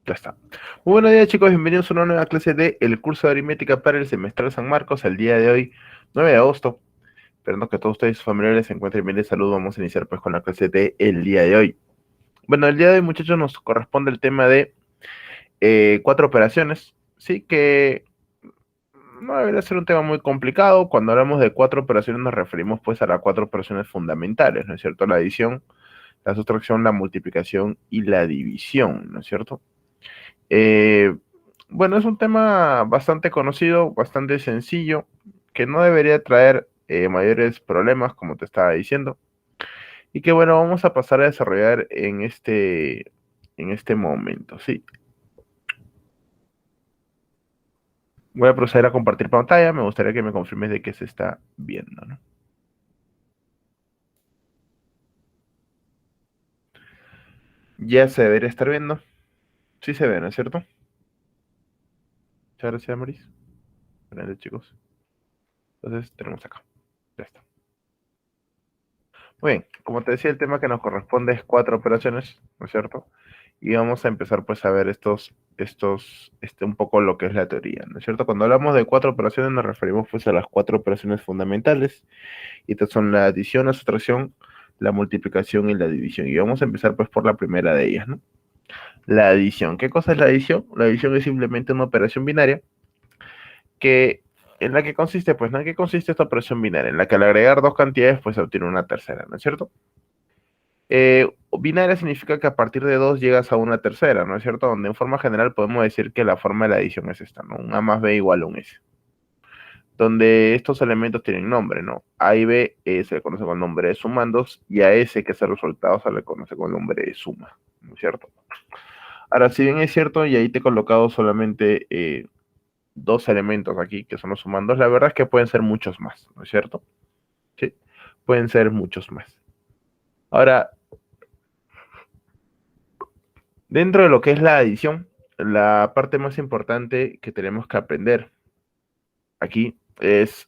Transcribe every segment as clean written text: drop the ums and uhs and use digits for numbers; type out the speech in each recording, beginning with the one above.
Ya está. Muy buenos días, chicos, bienvenidos a una nueva clase de el curso de aritmética para el semestre San Marcos. El día de hoy, 9 de agosto. Esperando que todos ustedes y sus familiares se encuentren bien de salud. Vamos a iniciar pues con la clase de el día de hoy. Bueno, el día de hoy, muchachos, nos corresponde el tema de cuatro operaciones. Sí, que no debería ser un tema muy complicado. Cuando hablamos de cuatro operaciones nos referimos pues a las cuatro operaciones fundamentales, ¿no es cierto? La adición, la sustracción, la multiplicación y la división, ¿no es cierto? Eh, bueno, es un tema bastante conocido, bastante sencillo, que no debería traer mayores problemas, como te estaba diciendo, y que bueno, vamos a pasar a desarrollar en este momento, ¿sí? Voy a proceder a compartir pantalla, me gustaría que me confirmes de que se está viendo, ¿no? Ya se debería estar viendo, sí se ve, ¿no es cierto? Muchas gracias, Maurice. Gracias, chicos. Entonces, tenemos acá, ya está. Muy bien, como te decía, el tema que nos corresponde es cuatro operaciones, ¿no es cierto? Y vamos a empezar pues a ver un poco lo que es la teoría, ¿no es cierto? Cuando hablamos de cuatro operaciones nos referimos pues a las cuatro operaciones fundamentales, y estas son la adición, la sustracción, la multiplicación y la división. Y vamos a empezar pues por la primera de ellas, ¿no? La adición. ¿Qué cosa es la adición? La adición es simplemente una operación binaria que ¿en la que consiste? Pues, ¿en qué consiste esta operación binaria? En la que al agregar dos cantidades, pues se obtiene una tercera, ¿no es cierto? Binaria significa que a partir de 2 llegas a una tercera, ¿no es cierto? Donde en forma general podemos decir que la forma de la adición es esta, ¿no? Un A más B igual a un S. Donde estos elementos tienen nombre, ¿no? A y B se le conoce con el nombre de sumandos y a S, que es el resultado, se le conoce con el nombre de suma, ¿no es cierto? Ahora, si bien es cierto, y ahí te he colocado solamente dos elementos aquí, que son los sumandos, la verdad es que pueden ser muchos más, ¿no es cierto? Sí, pueden ser muchos más. Ahora, dentro de lo que es la adición, la parte más importante que tenemos que aprender aquí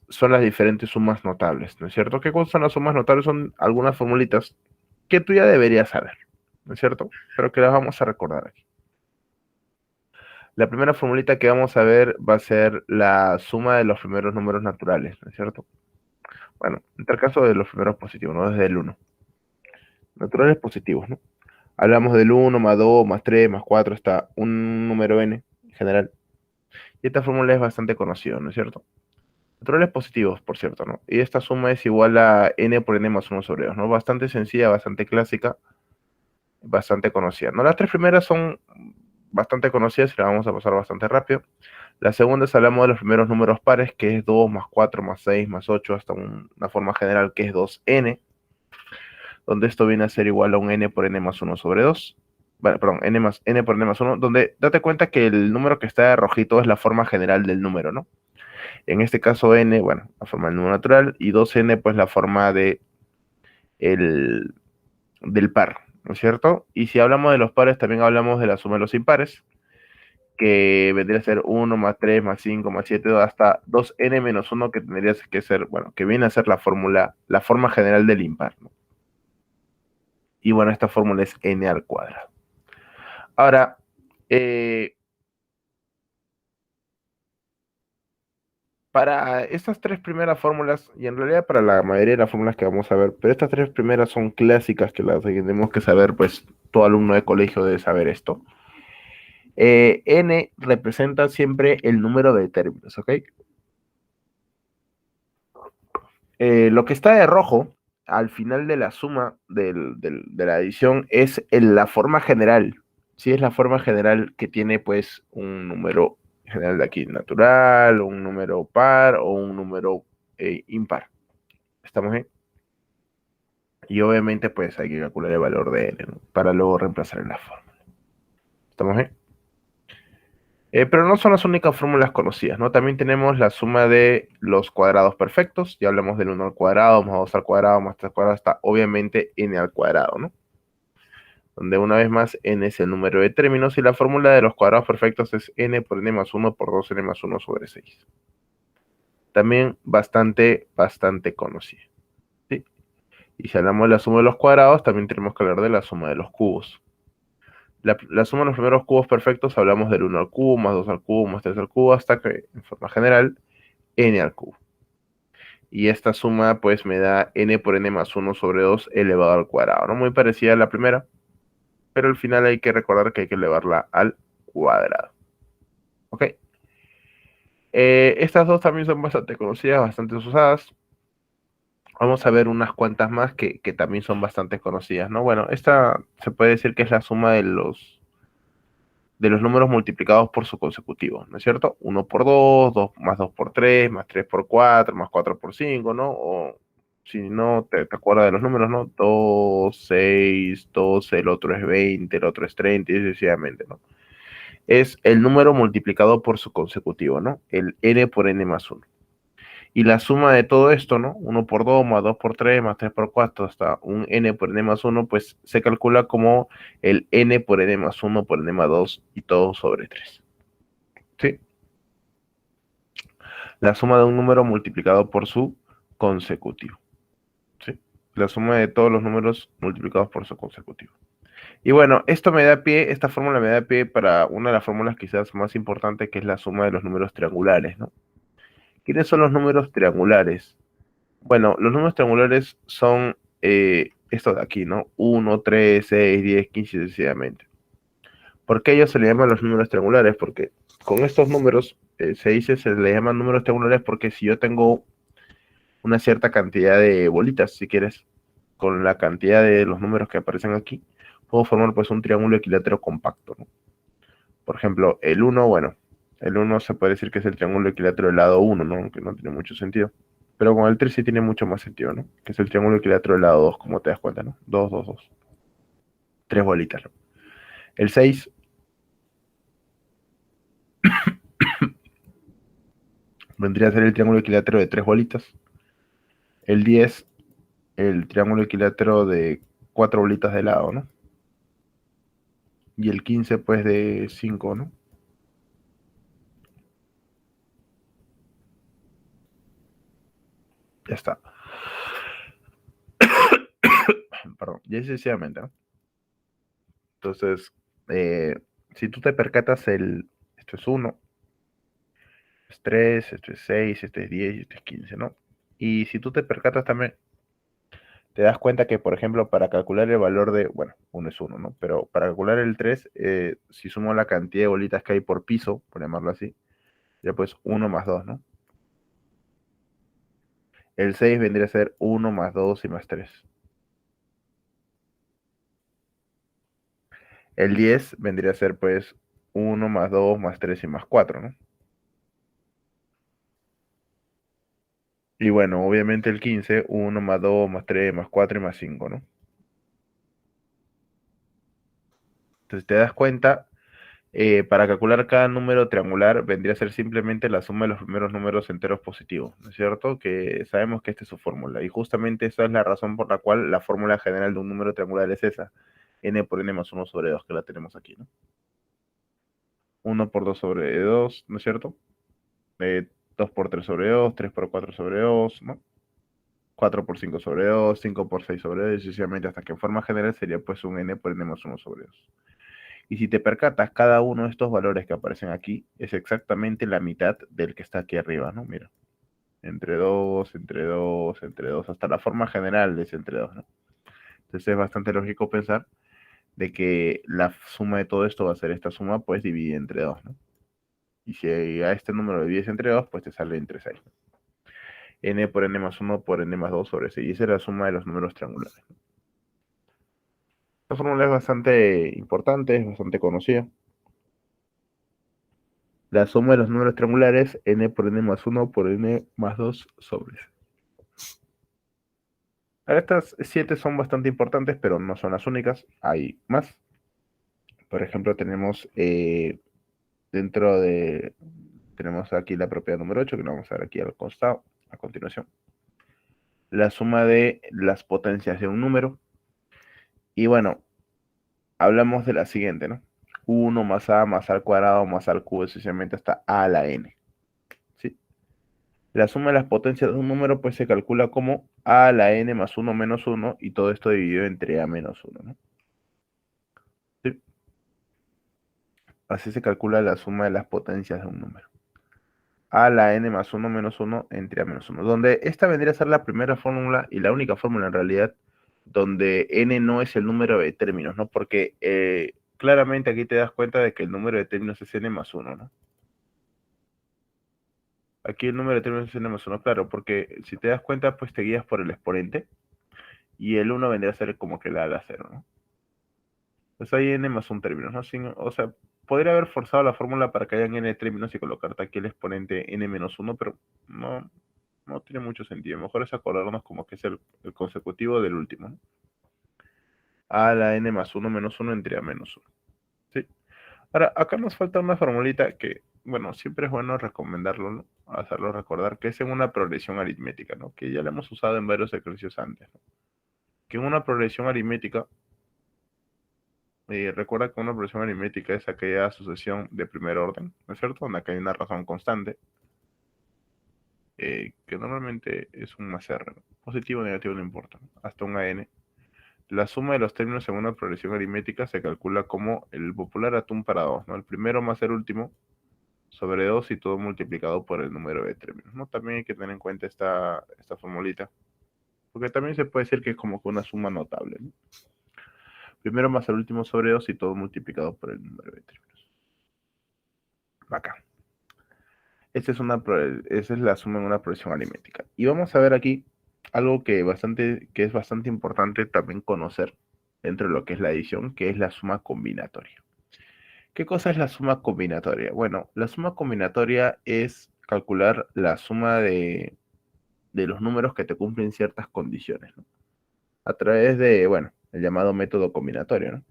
son las diferentes sumas notables, ¿no es cierto? ¿Qué cosas son las sumas notables? Son algunas formulitas que tú ya deberías saber, ¿no es cierto? Pero que las vamos a recordar aquí. La primera formulita que vamos a ver va a ser la suma de los primeros números naturales, ¿no es cierto? Bueno, en tal caso de los primeros positivos, ¿no? Desde el uno. Naturales positivos, ¿no? Hablamos del uno más 2 más 3 más 4 hasta un número n en general. Y esta fórmula es bastante conocida, ¿no es cierto? Naturales positivos, por cierto, ¿no? Y esta suma es igual a n por n más 1 sobre 2, ¿no? Bastante sencilla, bastante clásica, bastante conocida, ¿no? Las tres primeras son bastante conocidas y las vamos a pasar bastante rápido. Las segundas hablamos de los primeros números pares, que es 2 más 4 más 6 más 8 hasta una forma general que es 2n, donde esto viene a ser igual a un n por n más 1 sobre 2. Bueno, perdón, n por n más 1, donde date cuenta que el número que está de rojito es la forma general del número, ¿no? En este caso n, bueno, la forma del número natural, y 2n, pues la forma el, del par, ¿no es cierto? Y si hablamos de los pares, también hablamos de la suma de los impares, que vendría a ser 1 más 3 más 5 más 7 hasta 2n menos 1, que tendría que ser, bueno, que viene a ser la fórmula, la forma general del impar, ¿no? Y bueno, esta fórmula es n al cuadrado. Ahora, para estas tres primeras fórmulas, y en realidad para la mayoría de las fórmulas que vamos a ver, pero estas tres primeras son clásicas que las tenemos que saber, pues todo alumno de colegio debe saber esto. N representa siempre el número de términos, ¿ok? Lo que está de rojo al final de la suma de la adición es la forma general. Sí, es la forma general que tiene pues un número general de aquí natural, un número par o un número impar. ¿Estamos bien? Y obviamente pues hay que calcular el valor de n, ¿no? Para luego reemplazar en la fórmula. ¿Estamos bien? Pero no son las únicas fórmulas conocidas, ¿no? También tenemos la suma de los cuadrados perfectos. Ya hablamos del 1 al cuadrado, más 2 al cuadrado, más 3 al cuadrado, hasta obviamente n al cuadrado, ¿no? Donde una vez más n es el número de términos y la fórmula de los cuadrados perfectos es n por n más 1 por 2n más 1 sobre 6. También bastante conocida, ¿sí? Y si hablamos de la suma de los cuadrados, también tenemos que hablar de la suma de los cubos. La suma de los primeros cubos perfectos hablamos del 1 al cubo, más 2 al cubo, más 3 al cubo, hasta que, en forma general, n al cubo. Y esta suma pues me da n por n más 1 sobre 2 elevado al cuadrado, ¿no? Muy parecida a la primera, pero al final hay que recordar que hay que elevarla al cuadrado. ¿Ok? Estas dos también son bastante conocidas, bastante usadas. Vamos a ver unas cuantas más que también son bastante conocidas, ¿no? Bueno, esta se puede decir que es la suma de los números multiplicados por su consecutivo, ¿no es cierto? 1 por 2, 2 más 2 por 3, más 3 por 4, más 4 por 5, ¿no? O si no te acuerdas de los números, ¿no? 2, 6, 12, el otro es 20, el otro es 30 y sucesivamente, ¿no? Es el número multiplicado por su consecutivo, ¿no? El n por n más 1. Y la suma de todo esto, ¿no? 1 por 2, más 2 por 3, más 3 por 4, hasta un n por n más 1, pues se calcula como el n por n más 1 por n más 2 y todo sobre 3. ¿Sí? La suma de un número multiplicado por su consecutivo. ¿Sí? La suma de todos los números multiplicados por su consecutivo. Y bueno, esto me da pie, esta fórmula me da pie para una de las fórmulas quizás más importantes, que es la suma de los números triangulares, ¿no? ¿Quiénes son los números triangulares? Bueno, los números triangulares son estos de aquí, ¿no? 1, 3, 6, 10, 15 y sucesivamente. ¿Por qué ellos se le llaman los números triangulares? Porque con estos números se le llaman números triangulares porque si yo tengo una cierta cantidad de bolitas, si quieres, con la cantidad de los números que aparecen aquí, puedo formar pues un triángulo equilátero compacto, ¿no? Por ejemplo, el 1, bueno, el 1 se puede decir que es el triángulo equilátero del lado 1, ¿no? Que no tiene mucho sentido. Pero con el 3 sí tiene mucho más sentido, ¿no? Que es el triángulo equilátero del lado 2, como te das cuenta, ¿no? 2, 2, 2. Tres bolitas, ¿no? El 6 vendría a ser el triángulo equilátero de tres bolitas. El 10, el triángulo equilátero de cuatro bolitas de lado, ¿no? Y el 15, pues, de 5, ¿no? Ya está. Perdón. Y así sucesivamente, ¿no? Entonces, si tú te percatas, esto es 1, es 3, esto es 6, esto es 10 y esto es 15, ¿no? Y si tú te percatas también, te das cuenta que, por ejemplo, para calcular el valor de, bueno, 1 es 1, ¿no? Pero para calcular el 3, si sumo la cantidad de bolitas que hay por piso, por llamarlo así, ya pues 1 más 2, ¿no? El 6 vendría a ser 1 más 2 y más 3. El 10 vendría a ser pues 1 más 2 más 3 y más 4, ¿no? Y bueno, obviamente el 15, 1 más 2 más 3 más 4 y más 5, ¿no? Entonces te das cuenta, para calcular cada número triangular vendría a ser simplemente la suma de los primeros números enteros positivos, ¿no es cierto? Que sabemos que esta es su fórmula. Y justamente esa es la razón por la cual la fórmula general de un número triangular es esa. N por n más 1 sobre 2, que la tenemos aquí, ¿no? 1 por 2 sobre 2, ¿no es cierto? 2 por 3 sobre 2, 3 por 4 sobre 2, ¿no? 4 por 5 sobre 2, 5 por 6 sobre 2, y sucesivamente hasta que en forma general sería pues un n por n más 1 sobre 2. Y si te percatas, cada uno de estos valores que aparecen aquí es exactamente la mitad del que está aquí arriba, ¿no? Mira, entre 2, entre 2, entre 2, hasta la forma general es entre 2, ¿no? Entonces es bastante lógico pensar de que la suma de todo esto va a ser esta suma, pues dividida entre 2, ¿no? Y si a este número lo divides entre 2, pues te sale entre 6. N por n más 1 por n más 2 sobre 6. Y esa es la suma de los números triangulares. Esta fórmula es bastante importante, es bastante conocida. La suma de los números triangulares, n por n más 1 por n más 2 sobre 6. Ahora estas 7 son bastante importantes, pero no son las únicas. Hay más. Por ejemplo, tenemos dentro de... Tenemos aquí la propiedad número 8, que lo vamos a ver aquí al costado, a continuación. La suma de las potencias de un número. Y bueno, hablamos de la siguiente, ¿no? 1 más a más al cuadrado más al cubo, esencialmente hasta a a la n. ¿Sí? La suma de las potencias de un número pues se calcula como a a la n más 1 menos 1 y todo esto dividido entre a menos 1, ¿no? ¿Sí? Así se calcula la suma de las potencias de un número. A la n más 1 menos 1 entre a menos 1. Donde esta vendría a ser la primera fórmula y la única fórmula en realidad donde n no es el número de términos, ¿no? Porque claramente aquí te das cuenta de que el número de términos es n más 1, ¿no? Aquí el número de términos es n más 1, claro, porque si te das cuenta, pues te guías por el exponente y el 1 vendría a ser como que la a la 0, ¿no? Pues hay n más un término, ¿no? O sea, podría haber forzado la fórmula para que hayan n términos y colocarte aquí el exponente n menos 1, pero no, no tiene mucho sentido. Mejor es acordarnos como que es el consecutivo del último, ¿no? A la n más 1 menos 1 entre a menos 1. ¿Sí? Ahora, acá nos falta una formulita que, bueno, siempre es bueno recomendarlo, ¿no? Hacerlo recordar, que es en una progresión aritmética, ¿no? Que ya la hemos usado en varios ejercicios antes, ¿no? Que en una progresión aritmética, recuerda que una progresión aritmética es aquella sucesión de primer orden, ¿no es cierto? Donde acá hay una razón constante, que normalmente es un más r, ¿no? Positivo o negativo no importa, ¿no? Hasta un n. La suma de los términos en una progresión aritmética se calcula como el popular atún para 2, ¿no? El primero más el último sobre 2 y todo multiplicado por el número de términos, ¿no? También hay que tener en cuenta esta formulita, porque también se puede decir que es como que una suma notable, ¿no? Primero más el último sobre 2 y todo multiplicado por el número de términos. Acá. Esa es la suma en una progresión aritmética. Y vamos a ver aquí algo que es bastante importante también conocer dentro de lo que es la adición, que es la suma combinatoria. ¿Qué cosa es la suma combinatoria? Bueno, la suma combinatoria es calcular la suma de los números que te cumplen ciertas condiciones, ¿no? A través de, bueno, el llamado método combinatorio, ¿no?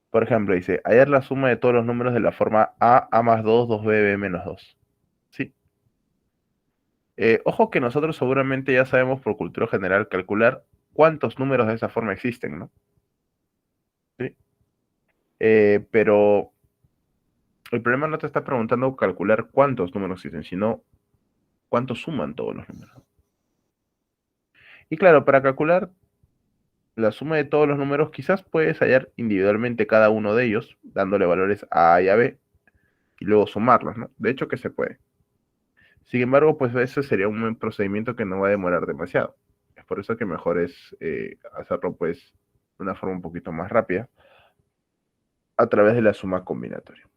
Por ejemplo, dice, hallar la suma de todos los números de la forma a más 2, 2b, b menos 2. ¿Sí? Ojo que nosotros seguramente ya sabemos por cultura general calcular cuántos números de esa forma existen, ¿no? ¿Sí? Pero el problema no te está preguntando calcular cuántos números existen, sino cuántos suman todos los números. Y claro, para calcular la suma de todos los números, quizás puedes hallar individualmente cada uno de ellos, dándole valores a A y a B, y luego sumarlos, ¿no? De hecho que se puede. Sin embargo, pues ese sería un procedimiento que no va a demorar demasiado. Es por eso que mejor es hacerlo pues de una forma un poquito más rápida, a través de la suma combinatoria.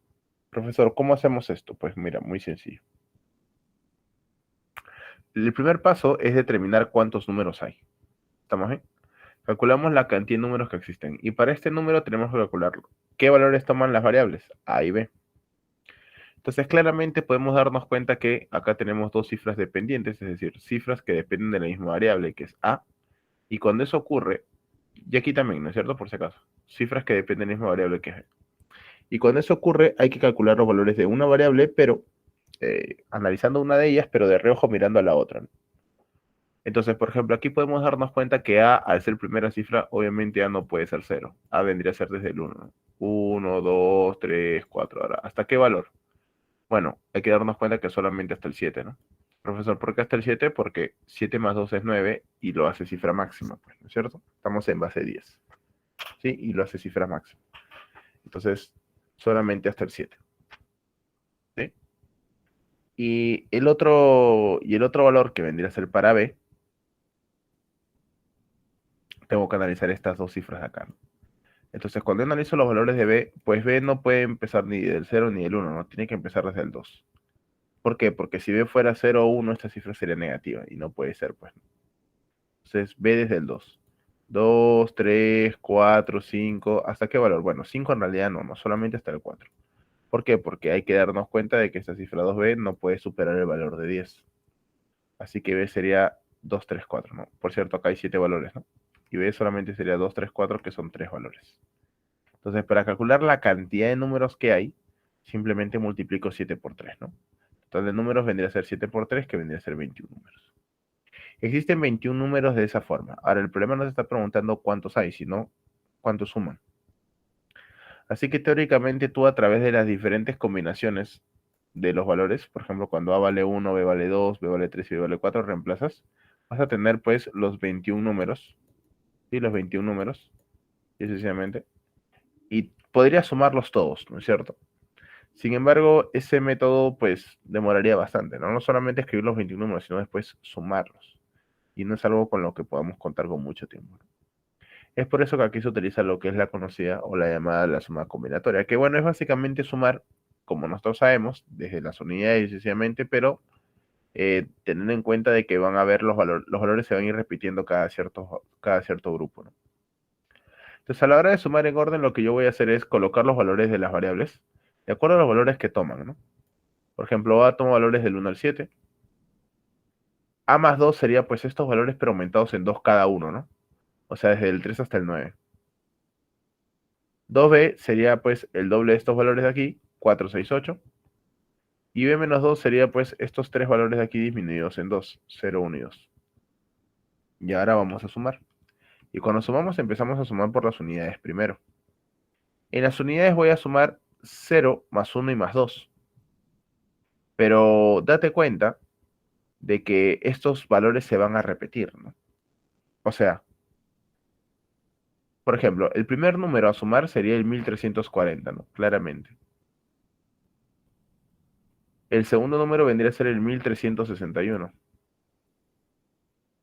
Profesor, ¿cómo hacemos esto? Pues mira, muy sencillo. El primer paso es determinar cuántos números hay. ¿Estamos bien? Calculamos la cantidad de números que existen. Y para este número tenemos que calcular qué valores toman las variables A y B. Entonces, claramente podemos darnos cuenta que acá tenemos dos cifras dependientes, es decir, cifras que dependen de la misma variable, que es A. Y cuando eso ocurre, y aquí también, ¿no es cierto? Por si acaso, cifras que dependen de la misma variable que es B. Y cuando eso ocurre, hay que calcular los valores de una variable, pero analizando una de ellas, pero de reojo mirando a la otra, ¿no? Entonces, por ejemplo, aquí podemos darnos cuenta que A, al ser primera cifra, obviamente A no puede ser 0. A vendría a ser desde el 1. 1, 2, 3, 4. Ahora, ¿hasta qué valor? Bueno, hay que darnos cuenta que solamente hasta el 7, ¿no? Profesor, ¿por qué hasta el 7? Porque 7 más 2 es 9 y lo hace cifra máxima, pues, ¿no es cierto? Estamos en base 10, ¿sí? Y lo hace cifra máxima. Entonces, solamente hasta el 7, ¿sí? Y el otro valor que vendría a ser para B, tengo que analizar estas dos cifras de acá, ¿no? Entonces, cuando yo analizo los valores de B, pues B no puede empezar ni del 0 ni del 1, ¿no? Tiene que empezar desde el 2. ¿Por qué? Porque si B fuera 0 o 1, esta cifra sería negativa y no puede ser, pues. Entonces, B desde el 2. 2, 3, 4, 5. ¿Hasta qué valor? Bueno, 5 en realidad no solamente hasta el 4. ¿Por qué? Porque hay que darnos cuenta de que esta cifra 2B no puede superar el valor de 10. Así que B sería 2, 3, 4, ¿no? Por cierto, acá hay 7 valores, ¿no? Y B solamente sería 2, 3, 4, que son 3 valores. Entonces, para calcular la cantidad de números que hay, simplemente multiplico 7 por 3, ¿no? Entonces, de números vendría a ser 7 por 3, que vendría a ser 21 números. Existen 21 números de esa forma. Ahora, el problema no se está preguntando cuántos hay, sino cuántos suman. Así que teóricamente tú a través de las diferentes combinaciones de los valores, por ejemplo, cuando A vale 1, B vale 2, B vale 3 y B vale 4, reemplazas, vas a tener pues los 21 números, ¿sí? Los 21 números, y sucesivamente. y podría sumarlos todos, ¿no es cierto? Sin embargo, ese método pues demoraría bastante, ¿no? No solamente escribir los 21 números, sino después sumarlos. Y no es algo con lo que podamos contar con mucho tiempo. Es por eso que aquí se utiliza lo que es la conocida o la llamada la suma combinatoria, que bueno, es básicamente sumar, como nosotros sabemos, desde las unidades sencillamente, pero teniendo en cuenta de que van a ver los valores se van a ir repitiendo cada cierto grupo, ¿no? Entonces, a la hora de sumar en orden, lo que yo voy a hacer es colocar los valores de las variables de acuerdo a los valores que toman, ¿no? Por ejemplo, A toma valores del 1 al 7. A más 2 sería pues estos valores pero aumentados en 2 cada uno, ¿no? O sea, desde el 3 hasta el 9. 2B sería pues el doble de estos valores de aquí, 4, 6, 8. Y B menos 2 sería pues estos tres valores de aquí disminuidos en 2, 0, 1 y 2. Y ahora vamos a sumar. Y cuando sumamos empezamos a sumar por las unidades primero. En las unidades voy a sumar 0 más 1 y más 2. Pero date cuenta de que estos valores se van a repetir, ¿no? O sea, por ejemplo, el primer número a sumar sería el 1340, ¿no? Claramente. El segundo número vendría a ser el 1361.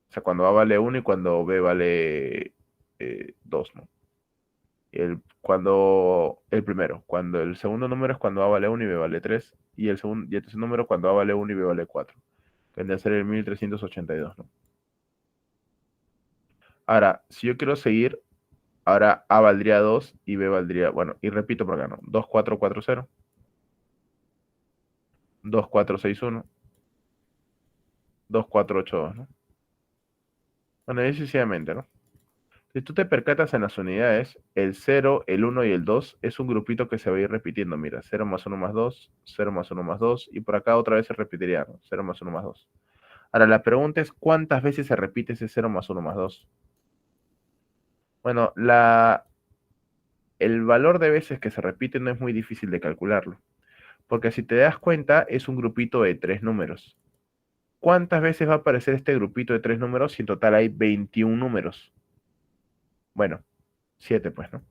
O sea, cuando A vale 1 y cuando B vale 2, ¿no? El primero, cuando el segundo número es cuando A vale 1 y B vale 3, y el tercer número cuando A vale 1 y B vale 4. Vendría a ser el 1382, ¿no? Ahora, si yo quiero seguir, ahora A valdría 2 y B valdría, bueno, y repito por acá, ¿no? 2440, 2461, 2482, ¿no? Bueno, y sucesivamente, ¿no? Si tú te percatas en las unidades, el 0, el 1 y el 2 es un grupito que se va a ir repitiendo. Mira, 0 más 1 más 2, 0 más 1 más 2, y por acá otra vez se repetiría, ¿no? 0 más 1 más 2. Ahora, la pregunta es, ¿cuántas veces se repite ese 0 más 1 más 2? Bueno, el valor de veces que se repite no es muy difícil de calcularlo, porque si te das cuenta, es un grupito de tres números. ¿Cuántas veces va a aparecer este grupito de tres números si en total hay 21 números? Bueno, 7 pues, ¿no?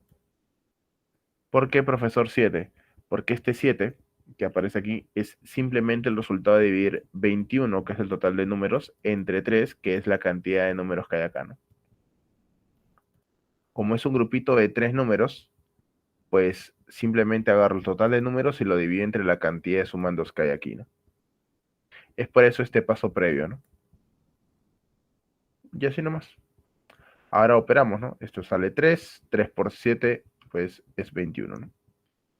¿Por qué, profesor, 7? Porque este 7 que aparece aquí es simplemente el resultado de dividir 21, que es el total de números, entre 3, que es la cantidad de números que hay acá, ¿no? Como es un grupito de tres números, pues simplemente agarro el total de números y lo divido entre la cantidad de sumandos que hay aquí, ¿no? Es por eso este paso previo, ¿no? Y así nomás. Ahora operamos, ¿no? Esto sale 3, 3 por 7, pues es 21, ¿no?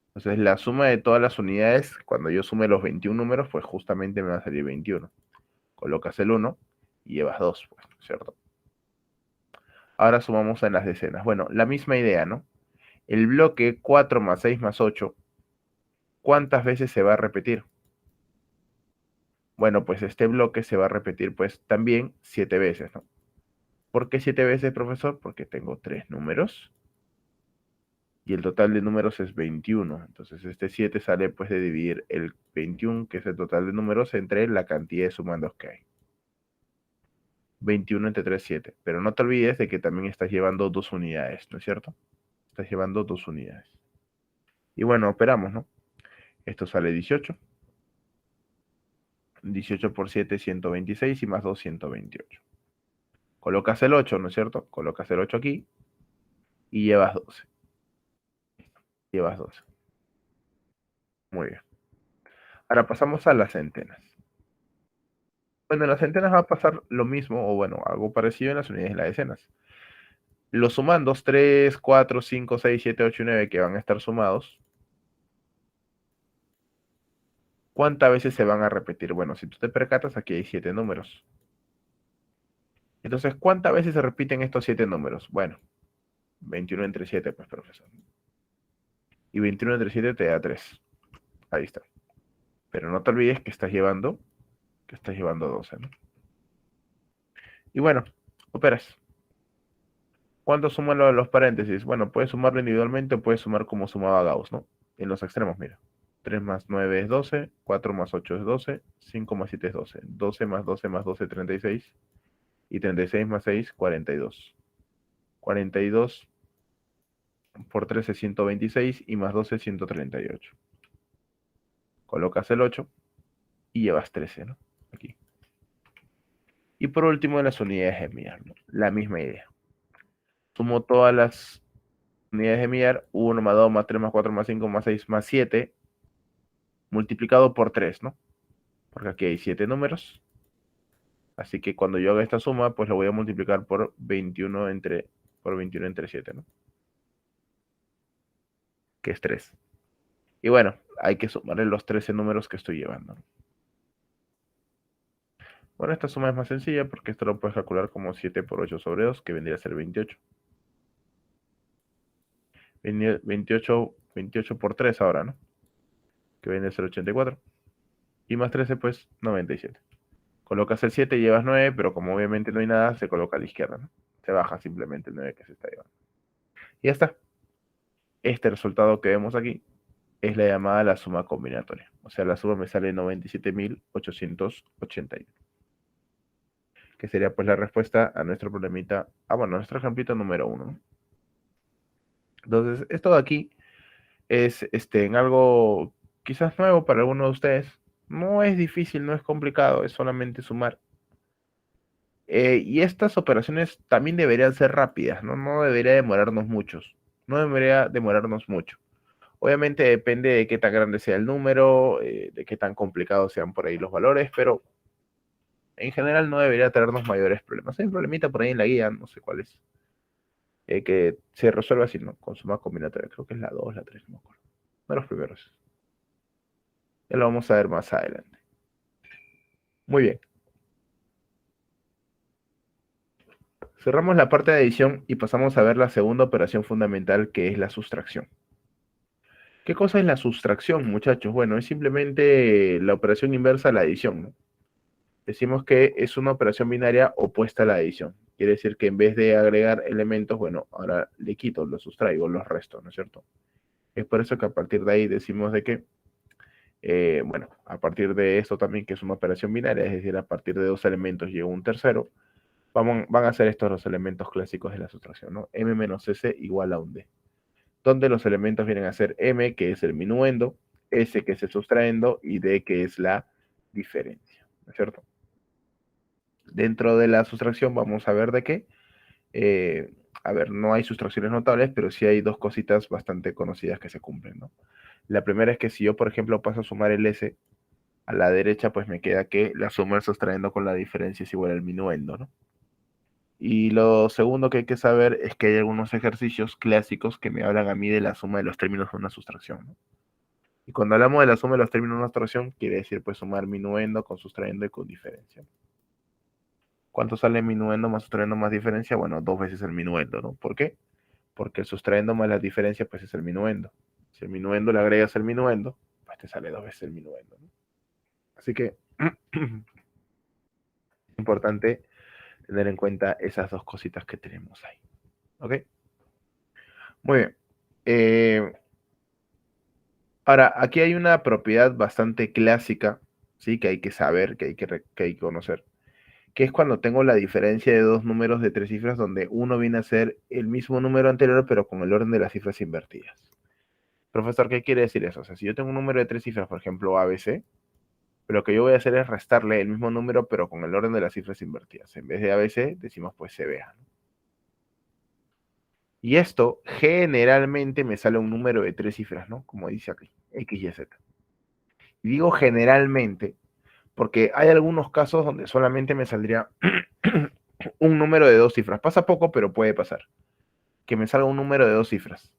Entonces la suma de todas las unidades, cuando yo sume los 21 números, pues justamente me va a salir 21. Colocas el 1 y llevas 2, pues, ¿cierto? Ahora sumamos en las decenas. Bueno, la misma idea, ¿no? El bloque 4 más 6 más 8, ¿cuántas veces se va a repetir? Bueno, pues este bloque se va a repetir pues también 7 veces, ¿no? ¿Por qué 7 veces, profesor? Porque tengo 3 números y el total de números es 21. Entonces este 7 sale pues de dividir el 21, que es el total de números, entre la cantidad de sumandos que hay. 21 entre 3, 7. Pero no te olvides de que también estás llevando dos unidades, ¿no es cierto? Estás llevando dos unidades. Y bueno, operamos, ¿no? Esto sale 18. 18 por 7, 126 y más 2, 128. Colocas el 8, ¿no es cierto? Colocas el 8 aquí y llevas 12. Llevas 12. Muy bien. Ahora pasamos a las centenas. Bueno, en las centenas va a pasar lo mismo, o bueno, algo parecido en las unidades de las decenas. Los sumandos 3, 4, 5, 6, 7, 8 y 9 que van a estar sumados, ¿cuántas veces se van a repetir? Bueno, si tú te percatas, aquí hay 7 números. Entonces, ¿cuántas veces se repiten estos 7 números? Bueno, 21 entre 7, pues, profesor. Y 21 entre 7 te da 3. Ahí está. Pero no te olvides que estás llevando 12, ¿no? Y bueno, operas. ¿Cuánto suman los paréntesis? Bueno, puedes sumarlo individualmente o puedes sumar como sumaba Gauss, ¿no? En los extremos, mira. 3 más 9 es 12, 4 más 8 es 12, 5 más 7 es 12. 12 más 12 más 12, 36. Y 36 más 6, 42. 42 por 3 es 126 y más 12 es 138. Colocas el 8 y llevas 13, ¿no? Aquí. Y por último, las unidades de millar, ¿no? La misma idea. Sumo todas las unidades de millar, 1 más 2 más 3 más 4 más 5 más 6 más 7, multiplicado por 3, ¿no? Porque aquí hay 7 números. Así que cuando yo haga esta suma, pues lo voy a multiplicar por 21 entre 7, ¿no? Que es 3. Y bueno, hay que sumarle los 13 números que estoy llevando, ¿no? Bueno, esta suma es más sencilla porque esto lo puedes calcular como 7 por 8 sobre 2, que vendría a ser 28. 28 por 3 ahora, ¿no? Que viene a ser 84. Y más 13, pues 97. Colocas el 7 y llevas 9, pero como obviamente no hay nada, se coloca a la izquierda, ¿no? Se baja simplemente el 9 que se está llevando. Y ya está. Este resultado que vemos aquí es la llamada la suma combinatoria. O sea, la suma me sale 97.881. Que sería pues la respuesta a nuestro problemita, bueno, a nuestro ejemplito número 1, ¿no? Entonces, esto de aquí es en algo quizás nuevo para algunos de ustedes. No es difícil, no es complicado, es solamente sumar. Y estas operaciones también deberían ser rápidas, ¿no? No debería demorarnos muchos. No debería demorarnos mucho. Obviamente depende de qué tan grande sea el número, de qué tan complicados sean por ahí los valores, pero en general no debería traernos mayores problemas. Hay un problemita por ahí en la guía, no sé cuál es, que se resuelve así, ¿no? Con suma combinatoria. Creo que es la 2, la 3, no me acuerdo. De los primeros. Ya lo vamos a ver más adelante. Muy bien. Cerramos la parte de adición y pasamos a ver la segunda operación fundamental, que es la sustracción. ¿Qué cosa es la sustracción, muchachos? Bueno, es simplemente la operación inversa a la adición, ¿no? Decimos que es una operación binaria opuesta a la adición. Quiere decir que en vez de agregar elementos, bueno, ahora le quito, los sustraigo, los resto, ¿no es cierto? Es por eso que a partir de ahí decimos de que, bueno, a partir de esto también, que es una operación binaria, es decir, a partir de dos elementos llega un tercero, van a ser estos los elementos clásicos de la sustracción, ¿no? M menos S igual a un D, donde los elementos vienen a ser M, que es el minuendo, S, que es el sustraendo, y D, que es la diferencia, ¿no es cierto? Dentro de la sustracción vamos a ver de qué. A ver, no hay sustracciones notables, pero sí hay dos cositas bastante conocidas que se cumplen, ¿no? La primera es que si yo, por ejemplo, paso a sumar el S a la derecha, pues me queda que la suma del sustrayendo con la diferencia es igual al minuendo, ¿no? Y lo segundo que hay que saber es que hay algunos ejercicios clásicos que me hablan a mí de la suma de los términos de una sustracción, ¿no? Y cuando hablamos de la suma de los términos de una sustracción, quiere decir pues sumar minuendo con sustrayendo y con diferencia. ¿Cuánto sale minuendo más sustrayendo más diferencia? Bueno, 2 veces el minuendo, ¿no? ¿Por qué? Porque el sustrayendo más la diferencia pues es el minuendo. Si el minuendo le agregas el minuendo, pues te sale 2 veces el minuendo, ¿no? Así que es importante tener en cuenta esas dos cositas que tenemos ahí. ¿Ok? Muy bien. Ahora, aquí hay una propiedad bastante clásica, ¿sí? Que hay que saber, que hay que conocer, que es cuando tengo la diferencia de dos números de tres cifras donde uno viene a ser el mismo número anterior, pero con el orden de las cifras invertidas. Profesor, ¿qué quiere decir eso? O sea, si yo tengo un número de tres cifras, por ejemplo, ABC, lo que yo voy a hacer es restarle el mismo número, pero con el orden de las cifras invertidas. En vez de ABC, decimos pues CBA. Y esto generalmente me sale un número de tres cifras, ¿no? Como dice aquí, X, Y, Z. Y digo generalmente porque hay algunos casos donde solamente me saldría un número de dos cifras. Pasa poco, pero puede pasar. Que me salga un número de dos cifras.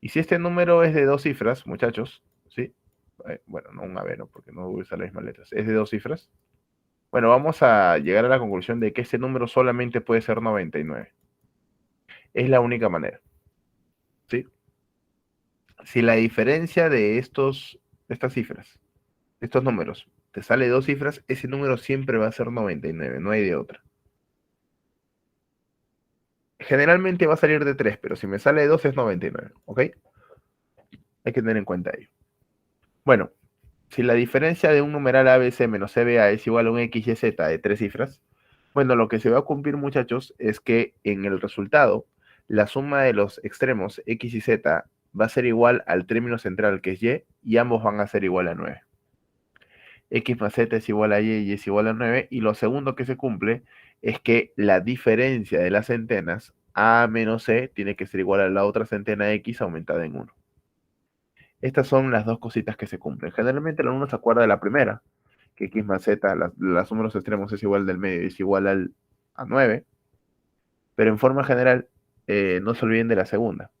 Y si este número es de dos cifras, muchachos, ¿sí? Bueno, no un AB, ¿no? Porque no voy a usar las mismas letras. Es de dos cifras. Bueno, vamos a llegar a la conclusión de que ese número solamente puede ser 99. Es la única manera. ¿Sí? Si la diferencia de estas cifras, estos números, te sale dos cifras, ese número siempre va a ser 99, no hay de otra. Generalmente va a salir de 3, pero si me sale de 2 es 99, ¿ok? Hay que tener en cuenta ello. Bueno, si la diferencia de un numeral ABC menos CBA es igual a un XYZ de tres cifras, bueno, lo que se va a cumplir, muchachos, es que en el resultado la suma de los extremos x y z va a ser igual al término central que es y ambos van a ser igual a 9. X más z es igual a y es igual a 9. Y lo segundo que se cumple es que la diferencia de las centenas a menos c tiene que ser igual a la otra centena x aumentada en 1. Estas son las dos cositas que se cumplen. Generalmente el alumno se acuerda de la primera, que x más z, la suma de los extremos es igual del medio, es igual a 9. Pero en forma general, no se olviden de la segunda,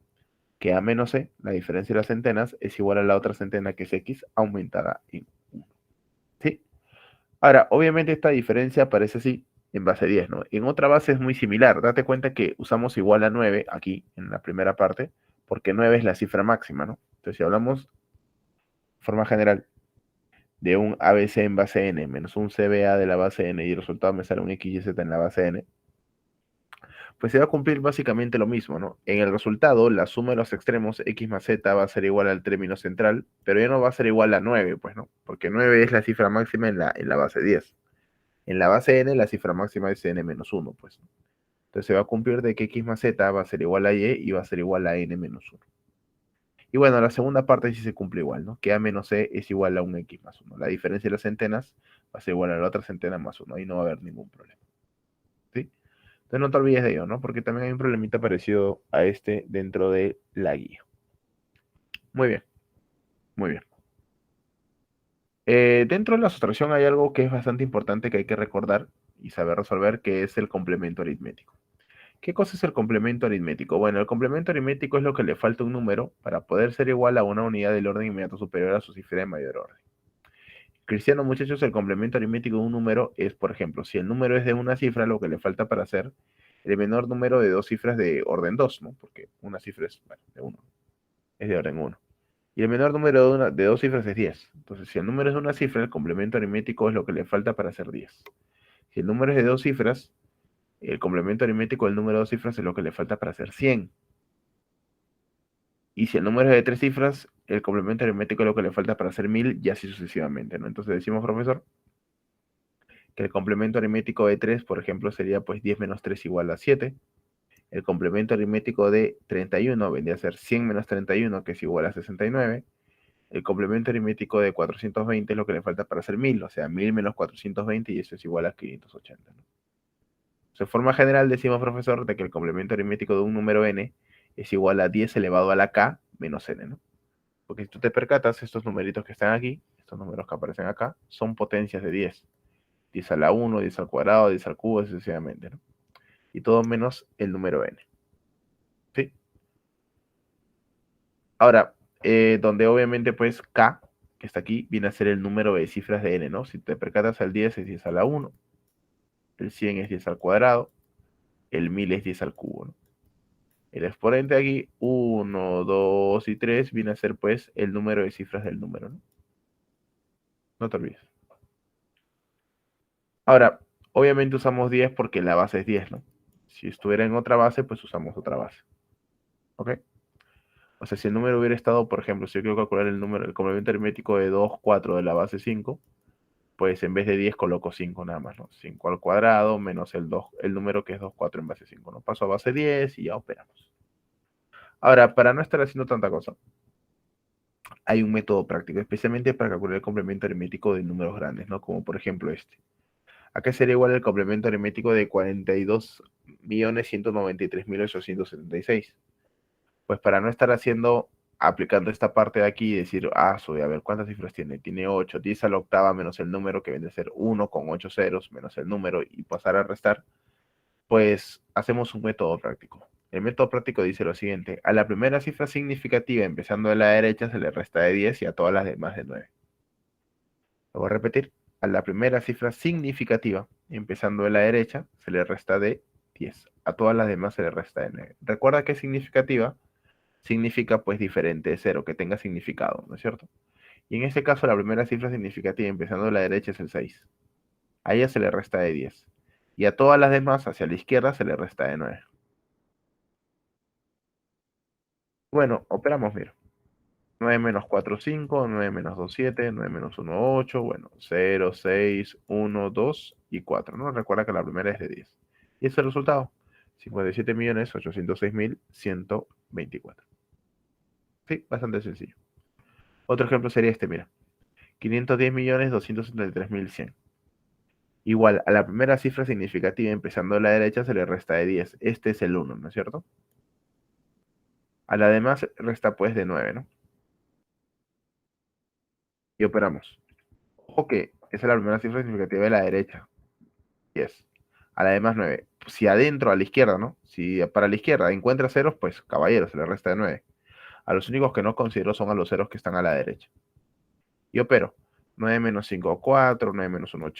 que a menos c, la diferencia de las centenas, es igual a la otra centena que es x aumentada en 1. ¿Sí? Ahora, obviamente esta diferencia aparece así en base 10, ¿no? En otra base es muy similar. Date cuenta que usamos igual a 9 aquí, en la primera parte, porque 9 es la cifra máxima, ¿no? Entonces, si hablamos de forma general de un ABC en base n menos un CBA de la base n y el resultado me sale un XYZ en la base n, pues se va a cumplir básicamente lo mismo, ¿no? En el resultado, la suma de los extremos x más z va a ser igual al término central, pero ya no va a ser igual a 9, pues, ¿no? Porque 9 es la cifra máxima en la base 10. En la base n, la cifra máxima es n menos 1, pues. Entonces se va a cumplir de que x más z va a ser igual a y va a ser igual a n menos 1. Y bueno, la segunda parte sí se cumple igual, ¿no? Que a menos c es igual a un x más 1. La diferencia de las centenas va a ser igual a la otra centena más 1. Ahí no va a haber ningún problema. ¿Sí? Entonces no te olvides de ello, ¿no? Porque también hay un problemita parecido a este dentro de la guía. Muy bien, muy bien. Dentro de la sustracción hay algo que es bastante importante que hay que recordar y saber resolver, que es el complemento aritmético. ¿Qué cosa es el complemento aritmético? Bueno, el complemento aritmético es lo que le falta a un número para poder ser igual a una unidad del orden inmediato superior a su cifra de mayor orden. Cristiano, muchachos, el complemento aritmético de un número es, por ejemplo, si el número es de una cifra, lo que le falta para ser el menor número de dos cifras de orden 2, ¿no? Porque una cifra es, bueno, de 1, es de orden 1. Y el menor número de dos cifras es 10. Entonces, si el número es de una cifra, el complemento aritmético es lo que le falta para ser 10. Si el número es de dos cifras, el complemento aritmético del número de dos cifras es lo que le falta para hacer 100. Y si el número es de tres cifras, el complemento aritmético es lo que le falta para hacer 1000 y así sucesivamente, ¿no? Entonces decimos, profesor, que el complemento aritmético de 3, por ejemplo, sería pues 10 menos 3 igual a 7. El complemento aritmético de 31 vendría a ser 100 menos 31, que es igual a 69. El complemento aritmético de 420 es lo que le falta para hacer 1000, o sea, 1000 menos 420 y eso es igual a 580, ¿no? De forma general decimos, profesor, de que el complemento aritmético de un número n es igual a 10 elevado a la k menos n, ¿no? Porque si tú te percatas, estos numeritos que están aquí, estos números que aparecen acá, son potencias de 10. 10 a la 1, 10 al cuadrado, 10 al cubo, sucesivamente, ¿no? Y todo menos el número n. ¿Sí? Ahora, donde obviamente pues k, que está aquí, viene a ser el número de cifras de n, ¿no? Si te percatas, el 10 es 10 a la 1, el 100 es 10 al cuadrado, el 1000 es 10 al cubo, ¿no? El exponente aquí, 1, 2 y 3, viene a ser pues el número de cifras del número, ¿no? No te olvides. Ahora, obviamente usamos 10 porque la base es 10, ¿no? Si estuviera en otra base, pues usamos otra base. ¿Ok? O sea, si el número hubiera estado, por ejemplo, si yo quiero calcular el número, el complemento aritmético de 2, 4 de la base 5, pues en vez de 10 coloco 5 nada más, ¿no? 5 al cuadrado menos el 2, el número que es 2, 4 en base 5, ¿no? Paso a base 10 y ya operamos. Ahora, para no estar haciendo tanta cosa, hay un método práctico, especialmente para calcular el complemento aritmético de números grandes, ¿no? Como por ejemplo este. Acá sería igual el complemento aritmético de 42.193.876. Pues para no estar aplicando esta parte de aquí y decir, soy, a ver, ¿cuántas cifras tiene? Tiene 8, 10 a la octava menos el número que viene a ser 1 con 8 ceros menos el número y pasar a restar, pues hacemos un método práctico. El método práctico dice lo siguiente: a la primera cifra significativa, empezando de la derecha, se le resta de 10 y a todas las demás de 9. Lo voy a repetir. A la primera cifra significativa, empezando de la derecha, se le resta de 10. A todas las demás se le resta de 9. Recuerda que significativa significa pues diferente de 0, que tenga significado, ¿no es cierto? Y en este caso la primera cifra significativa empezando de la derecha es el 6. A ella se le resta de 10. Y a todas las demás hacia la izquierda se le resta de 9. Bueno, operamos, mira. 9 menos 4, 5, 9 menos 2, 7, 9 menos 1, 8, bueno, 0, 6, 1, 2 y 4, ¿no? Recuerda que la primera es de 10. Y ese es el resultado. 57.806.124. Sí, bastante sencillo. Otro ejemplo sería este, mira. 510.273.100. Igual, a la primera cifra significativa empezando a la derecha se le resta de 10. Este es el 1, ¿no es cierto? A la demás resta pues de 9, ¿no? Y operamos. Ojo que esa es la primera cifra significativa de la derecha. 10. A la demás 9. Si adentro, a la izquierda, ¿no? Si para la izquierda encuentra ceros, pues caballero, se le resta de 9. A los únicos que no considero son a los ceros que están a la derecha. Y opero. 9 menos 5, 4, 9 menos 1,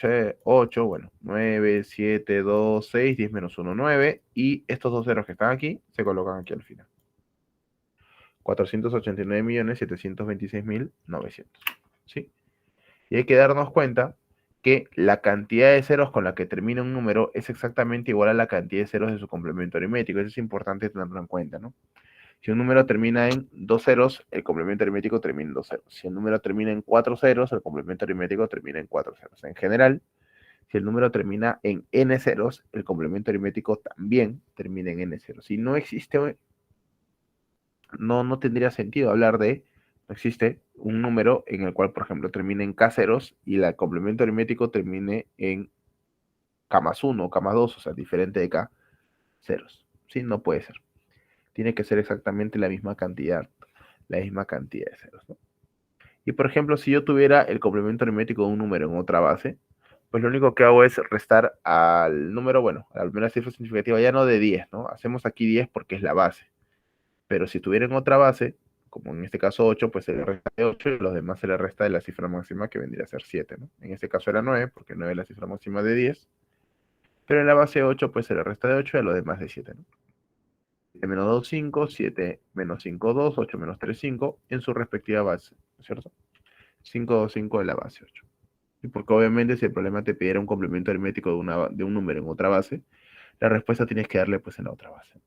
8, bueno, 9, 7, 2, 6, 10 menos 1, 9, y estos dos ceros que están aquí se colocan aquí al final. 489.726.900, ¿sí? Y hay que darnos cuenta que la cantidad de ceros con la que termina un número es exactamente igual a la cantidad de ceros de su complemento aritmético. Eso es importante tenerlo en cuenta, ¿no? Si un número termina en 2 ceros, el complemento aritmético termina en 2 ceros. Si el número termina en 4 ceros, el complemento aritmético termina en 4 ceros. En general, si el número termina en n ceros, el complemento aritmético también termina en n ceros. Si no existe, no tendría sentido hablar de, no existe un número en el cual, por ejemplo, termine en k ceros y el complemento aritmético termine en k más 1 o k más 2, o sea, diferente de k ceros. ¿Sí? No puede ser. Tiene que ser exactamente la misma cantidad de ceros, ¿no? Y por ejemplo, si yo tuviera el complemento aritmético de un número en otra base, pues lo único que hago es restar al número, bueno, a la primera cifra significativa ya no de 10, ¿no? Hacemos aquí 10 porque es la base. Pero si tuviera en otra base, como en este caso 8, pues se le resta de 8 y los demás se le resta de la cifra máxima que vendría a ser 7, ¿no? En este caso era 9, porque 9 es la cifra máxima de 10. Pero en la base 8, pues se le resta de 8 y a los demás de 7, ¿no? 7 menos 2, 5, 7 menos 5, 2, 8 menos 3, 5, en su respectiva base, ¿no es cierto? 5, 2, 5 de la base 8. Y porque obviamente si el problema te pidiera un complemento aritmético de un número en otra base, la respuesta tienes que darle pues en la otra base.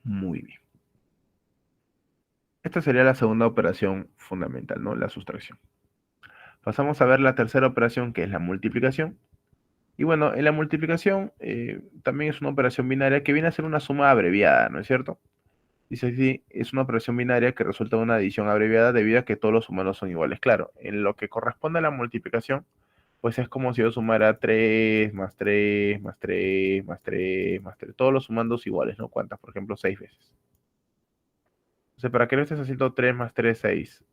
Muy bien. Esta sería la segunda operación fundamental, ¿no? La sustracción. Pasamos a ver la tercera operación, que es la multiplicación. Y bueno, en la multiplicación también es una operación binaria que viene a ser una suma abreviada, ¿no es cierto? Dice así, es una operación binaria que resulta de una adición abreviada debido a que todos los sumados son iguales. Claro, en lo que corresponde a la multiplicación, pues es como si yo sumara 3 más 3 más 3 más 3 más 3, todos los sumandos iguales, ¿no? ¿Cuántas? Por ejemplo, 6 veces. Entonces, ¿para qué no estés haciendo 3 más 3, 6?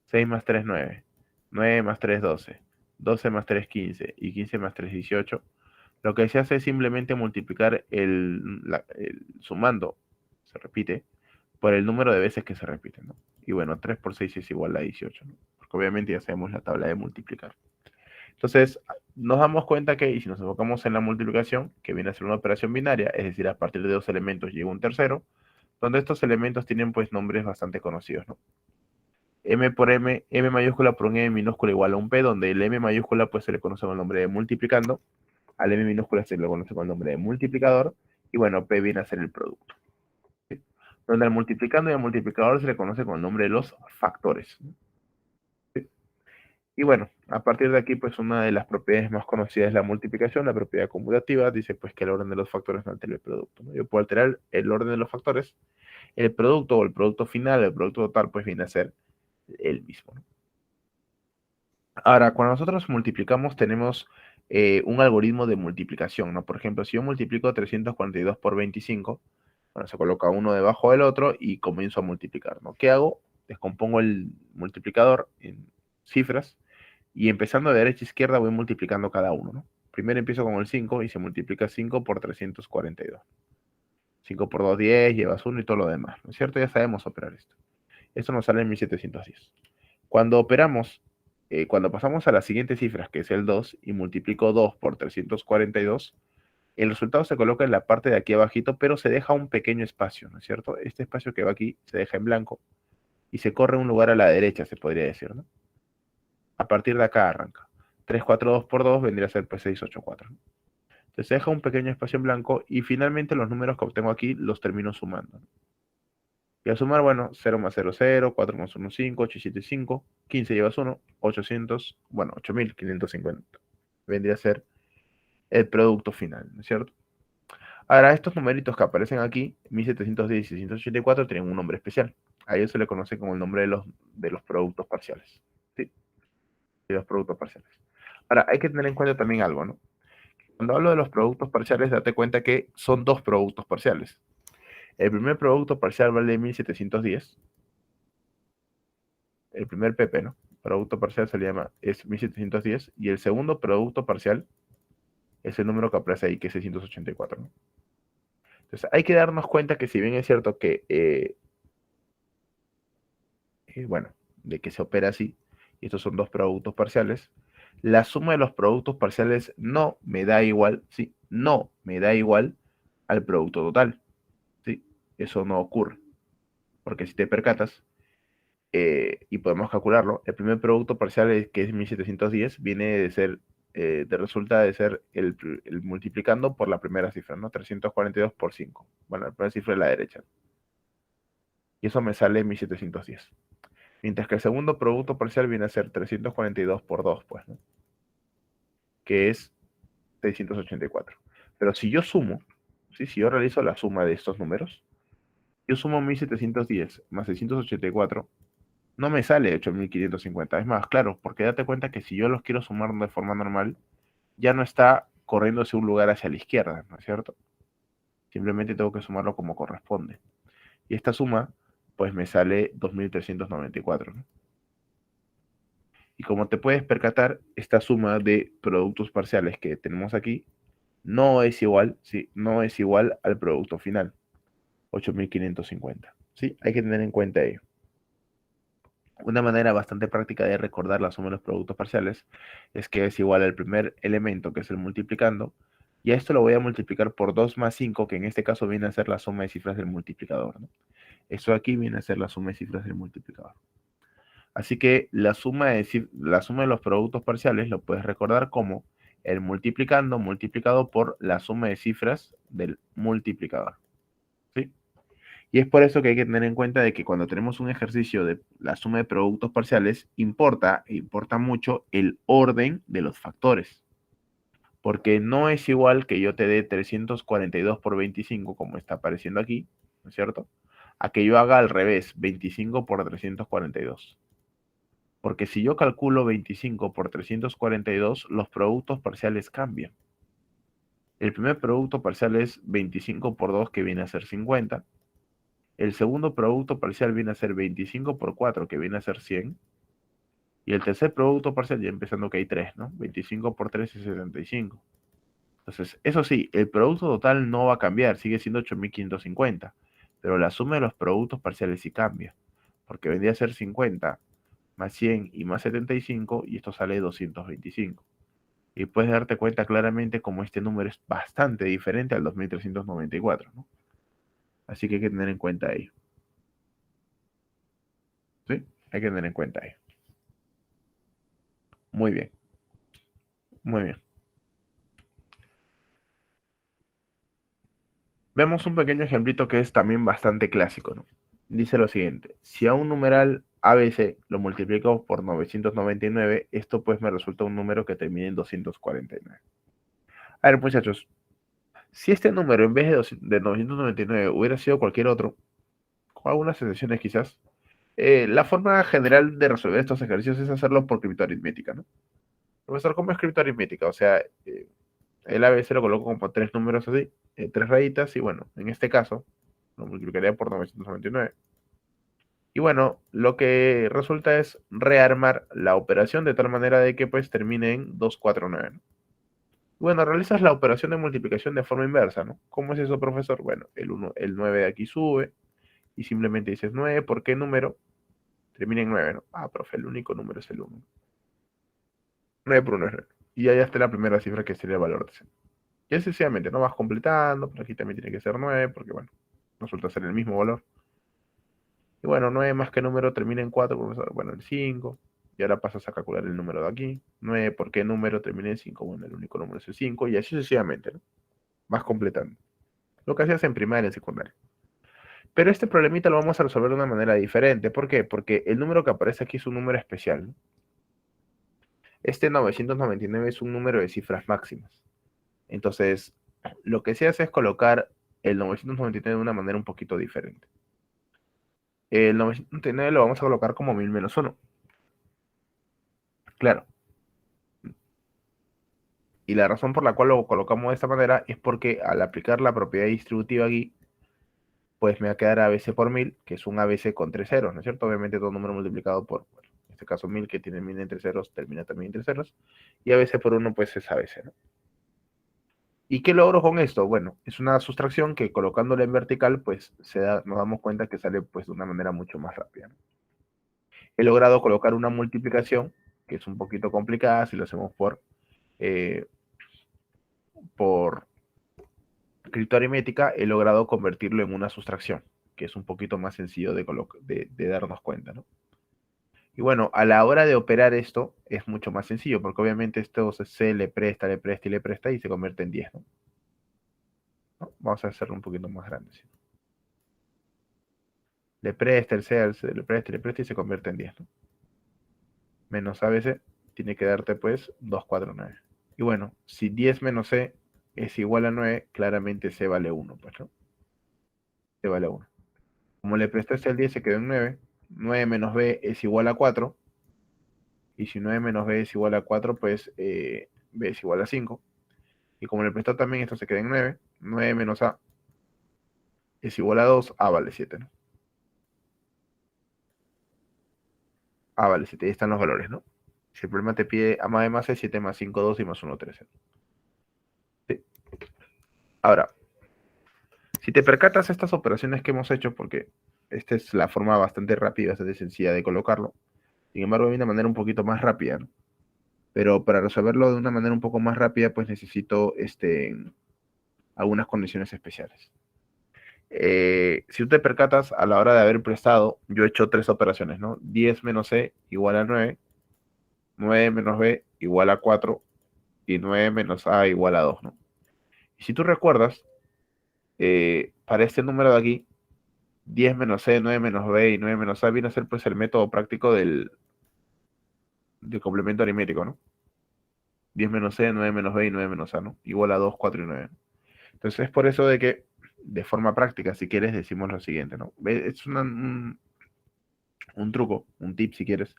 6 más 3, 9. 9 más 3, 12. 12 más 3, 15. Y 15 más 3, 18. Lo que se hace es simplemente multiplicar el sumando, se repite, por el número de veces que se repite, ¿no? Y bueno, 3 por 6 es igual a 18, ¿no? Porque obviamente ya sabemos la tabla de multiplicar. Entonces, nos damos cuenta que, y si nos enfocamos en la multiplicación, que viene a ser una operación binaria, es decir, a partir de dos elementos llega un tercero, donde estos elementos tienen pues nombres bastante conocidos, ¿no? M por M, M mayúscula por un M minúscula igual a un P, donde el M mayúscula pues se le conoce con el nombre de multiplicando, al M minúscula se le conoce con el nombre de multiplicador, y bueno, P viene a ser el producto. ¿Sí? Donde al multiplicando y al multiplicador se le conoce con el nombre de los factores. ¿Sí? Y bueno, a partir de aquí, pues una de las propiedades más conocidas es la multiplicación, la propiedad conmutativa, dice pues que el orden de los factores no altera el producto, ¿no? Yo puedo alterar el orden de los factores, el producto o el producto final, el producto total, pues viene a ser el mismo, ¿no? Ahora, cuando nosotros multiplicamos, tenemos un algoritmo de multiplicación, ¿no? Por ejemplo, si yo multiplico 342 por 25, bueno, se coloca uno debajo del otro y comienzo a multiplicar, ¿no? ¿Qué hago? Descompongo el multiplicador en cifras y empezando de derecha a izquierda voy multiplicando cada uno, ¿no? Primero empiezo con el 5 y se multiplica 5 por 342. 5 por 2, 10, llevas 1 y todo lo demás, ¿no es cierto? Ya sabemos operar esto. Esto nos sale en 1710. Cuando operamos, cuando pasamos a las siguientes cifras, que es el 2, y multiplico 2 por 342, el resultado se coloca en la parte de aquí abajito, pero se deja un pequeño espacio, ¿no es cierto? Este espacio que va aquí se deja en blanco y se corre un lugar a la derecha, se podría decir, ¿no? A partir de acá arranca. 342 por 2 vendría a ser pues 684. Entonces se deja un pequeño espacio en blanco y finalmente los números que obtengo aquí los termino sumando, ¿no? Y al sumar, bueno, 0 más 0, 0, 4 más 1, 5, 8 y 7, 5, 15 llevas 1, 800, bueno, 8550. Vendría a ser el producto final, ¿no es cierto? Ahora, estos numeritos que aparecen aquí, 1710 y 684, tienen un nombre especial. A ellos se le conoce como el nombre de los productos parciales. ¿Sí? De los productos parciales. Ahora, hay que tener en cuenta también algo, ¿no? Cuando hablo de los productos parciales, date cuenta que son dos productos parciales. El primer producto parcial vale 1710. El primer PP, ¿no? Producto parcial se le llama, es 1710. Y el segundo producto parcial es el número que aparece ahí, que es 684, ¿no? Entonces, hay que darnos cuenta que si bien es cierto que, bueno, de que se opera así, y estos son dos productos parciales, la suma de los productos parciales no me da igual, ¿sí? No me da igual al producto total, ¿sí? Eso no ocurre, porque si te percatas, y podemos calcularlo, el primer producto parcial, que es 1710, viene de ser, resulta de ser el multiplicando por la primera cifra, ¿no? 342 por 5. Bueno, la primera cifra de la derecha. Y eso me sale 1710. Mientras que el segundo producto parcial viene a ser 342 por 2, pues, ¿no? Que es 684. Pero si yo sumo, ¿sí? Si yo realizo la suma de estos números, yo sumo 1710 más 684, no me sale 8550. Es más, claro, porque date cuenta que si yo los quiero sumar de forma normal, ya no está corriendo hacia un lugar hacia la izquierda, ¿no es cierto? Simplemente tengo que sumarlo como corresponde. Y esta suma, pues me sale 2394, ¿no? Y como te puedes percatar, esta suma de productos parciales que tenemos aquí no es igual, ¿sí? No es igual al producto final, 8550. ¿Sí? Hay que tener en cuenta ello. Una manera bastante práctica de recordar la suma de los productos parciales es que es igual al primer elemento, que es el multiplicando, y a esto lo voy a multiplicar por 2 más 5, que en este caso viene a ser la suma de cifras del multiplicador, ¿no? Esto aquí viene a ser la suma de cifras del multiplicador. Así que la suma de los productos parciales lo puedes recordar como el multiplicando multiplicado por la suma de cifras del multiplicador. ¿Sí? Y es por eso que hay que tener en cuenta de que cuando tenemos un ejercicio de la suma de productos parciales, importa mucho el orden de los factores. Porque no es igual que yo te dé 342 por 25, como está apareciendo aquí, ¿no es cierto? A que yo haga al revés, 25 por 342. Porque si yo calculo 25 por 342, los productos parciales cambian. El primer producto parcial es 25 por 2, que viene a ser 50. El segundo producto parcial viene a ser 25 por 4, que viene a ser 100. Y el tercer producto parcial, ya empezando que hay 3, ¿no? 25 por 3 es 75. Entonces, eso sí, el producto total no va a cambiar, sigue siendo 8550. Pero la suma de los productos parciales sí cambia. Porque vendría a ser 50 más 100 y más 75, y esto sale 225. Y puedes darte cuenta claramente cómo este número es bastante diferente al 2394, ¿no? Así que hay que tener en cuenta ello. ¿Sí? Hay que tener en cuenta ello. Muy bien, muy bien. Vemos un pequeño ejemplito que es también bastante clásico, ¿no? Dice lo siguiente: si a un numeral ABC lo multiplico por 999, esto pues me resulta un número que termina en 249. A ver, muchachos, si este número en vez de 999 hubiera sido cualquier otro, con algunas excepciones quizás, la forma general de resolver estos ejercicios es hacerlo por criptoaritmética, ¿no? Profesor, ¿cómo es criptoaritmética? O sea, el ABC lo coloco como tres números así, tres rayitas, y bueno, en este caso, lo multiplicaría por 999. Y bueno, lo que resulta es rearmar la operación de tal manera de que pues termine en 249, ¿no? Bueno, realizas la operación de multiplicación de forma inversa, ¿no? ¿Cómo es eso, profesor? Bueno, el 9 de aquí sube y simplemente dices 9, ¿por qué número? Termina en 9, ¿no? Ah, profe, el único número es el 1. 9 por 1 es 9. Y ya está la primera cifra, que sería el valor de C. Y así sucesivamente, ¿no? Vas completando, pero aquí también tiene que ser 9, porque bueno, resulta ser el mismo valor. Y bueno, 9 más que número termina en 4, profesor. Bueno, el 5. Y ahora pasas a calcular el número de aquí. 9, ¿por qué número termina en 5? Bueno, el único número es el 5. Y así sucesivamente, ¿no? Vas completando. Lo que hacías en primaria y en secundaria. Pero este problemita lo vamos a resolver de una manera diferente. ¿Por qué? Porque el número que aparece aquí es un número especial, ¿no? Este 999 es un número de cifras máximas. Entonces, lo que se hace es colocar el 999 de una manera un poquito diferente. El 999 lo vamos a colocar como 1000 menos 1. Claro. Y la razón por la cual lo colocamos de esta manera es porque al aplicar la propiedad distributiva aquí, pues me va a quedar ABC por 1000, que es un ABC con 3 ceros, ¿no es cierto? Obviamente todo número multiplicado por, bueno, en este caso 1000, que tiene 1000 entre ceros, termina también entre ceros. Y ABC por 1, pues es ABC, ¿no? ¿Y qué logro con esto? Bueno, es una sustracción que colocándola en vertical, pues nos damos cuenta que sale pues de una manera mucho más rápida, ¿no? He logrado colocar una multiplicación, que es un poquito complicada si lo hacemos por escritura aritmética, he logrado convertirlo en una sustracción, que es un poquito más sencillo de darnos cuenta, ¿no? Y bueno, a la hora de operar esto es mucho más sencillo, porque obviamente esto se le presta, le presta y le presta y se convierte en 10, ¿no? ¿No? Vamos a hacerlo un poquito más grande, ¿sí? Le presta el C, le presta y se convierte en 10, ¿no? Menos ABC tiene que darte pues 249. Y bueno, si 10 menos C es igual a 9, claramente C vale 1, pues, ¿no? C vale 1. Como le prestaste el 10 se quedó en 9. 9 menos B es igual a 4. Y si 9 menos B es igual a 4, pues B es igual a 5. Y como le prestó también, esto se queda en 9. 9 menos A es igual a 2. A vale 7, ¿no? A vale 7. Ahí están los valores, ¿no? Si el problema te pide A más C, 7 más 5, 2 y más 1, 13. ¿Sí? Ahora, si te percatas estas operaciones que hemos hecho, porque esta es la forma bastante rápida, bastante sencilla de colocarlo, sin embargo, hay una manera un poquito más rápida, ¿no? Pero para resolverlo de una manera un poco más rápida, pues necesito algunas condiciones especiales. Si tú te percatas, a la hora de haber prestado, yo he hecho tres operaciones, ¿no? 10 menos C igual a 9, 9 menos B igual a 4 y 9 menos A igual a 2, ¿no? Y si tú recuerdas, para este número de aquí, 10 menos C, 9 menos B y 9 menos A viene a ser pues el método práctico del complemento aritmético, ¿no? 10 menos C, 9 menos B y 9 menos A, ¿no? Igual a 2, 4 y 9. Entonces es por eso de que, de forma práctica, si quieres, decimos lo siguiente, ¿no? Es un truco, un tip si quieres,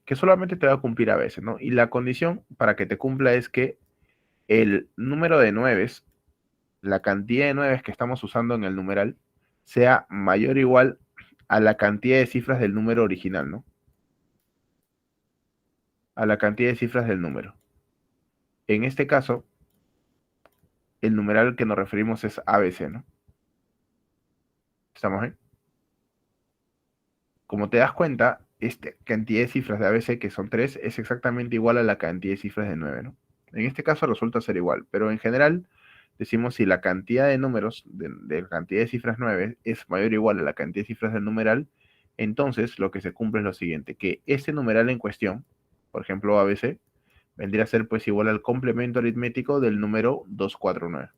que solamente te va a cumplir a veces, ¿no? Y la condición para que te cumpla es que el número de nueves, la cantidad de nueves que estamos usando en el numeral, sea mayor o igual a la cantidad de cifras del número original, ¿no? A la cantidad de cifras del número. En este caso, el numeral al que nos referimos es ABC, ¿no? ¿Estamos ahí? Como te das cuenta, esta cantidad de cifras de ABC, que son 3, es exactamente igual a la cantidad de cifras de 9, ¿no? En este caso resulta ser igual, pero en general decimos si la cantidad de números, de la cantidad de cifras 9 es mayor o igual a la cantidad de cifras del numeral, entonces lo que se cumple es lo siguiente, que este numeral en cuestión, por ejemplo ABC, vendría a ser pues igual al complemento aritmético del número 249,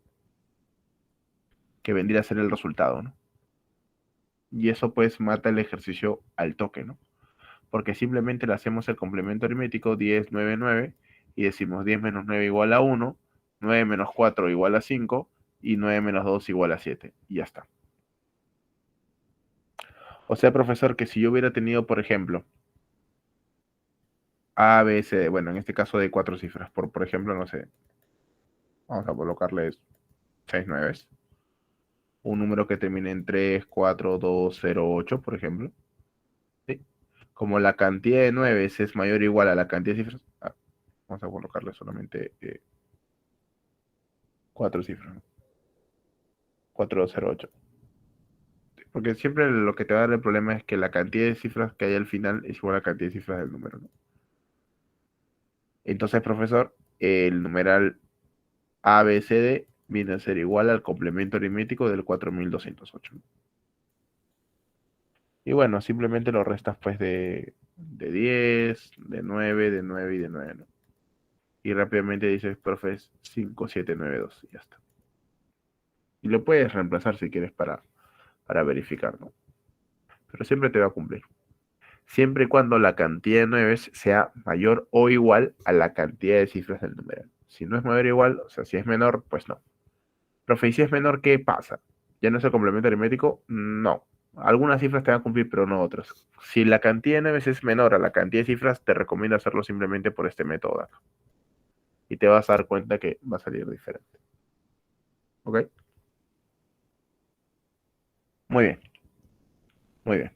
que vendría a ser el resultado, ¿no? Y eso pues mata el ejercicio al toque, ¿no? Porque simplemente le hacemos el complemento aritmético 10, 9, 9 y decimos 10 menos 9 igual a 1, 9 menos 4 igual a 5 y 9 menos 2 igual a 7 y ya está. O sea, profesor, que si yo hubiera tenido, por ejemplo, A, B, C, bueno, en este caso de cuatro cifras, por ejemplo, no sé, vamos a colocarles 6 9, un número que termine en 3, 4, 2, 0, 8, por ejemplo. ¿Sí? Como la cantidad de 9 es mayor o igual a la cantidad de cifras, vamos a colocarle solamente 4 cifras, ¿no? 4208. Porque siempre lo que te va a dar el problema es que la cantidad de cifras que hay al final es igual a la cantidad de cifras del número, ¿no? Entonces, profesor, el numeral ABCD viene a ser igual al complemento aritmético del 4208, ¿no? Y bueno, simplemente lo restas pues de 10, de 9, de 9 y de 9, ¿no? Y rápidamente dices, profe, es 5792 y ya está. Y lo puedes reemplazar si quieres para verificar, ¿no? Pero siempre te va a cumplir. Siempre y cuando la cantidad de nueves sea mayor o igual a la cantidad de cifras del numeral. Si no es mayor o igual, o sea, si es menor, pues no. Profe, ¿y si es menor, qué pasa? ¿Ya no es el complemento aritmético? No. Algunas cifras te van a cumplir, pero no otras. Si la cantidad de 9 es menor a la cantidad de cifras, te recomiendo hacerlo simplemente por este método de acá. Y te vas a dar cuenta que va a salir diferente. ¿Ok? Muy bien, muy bien.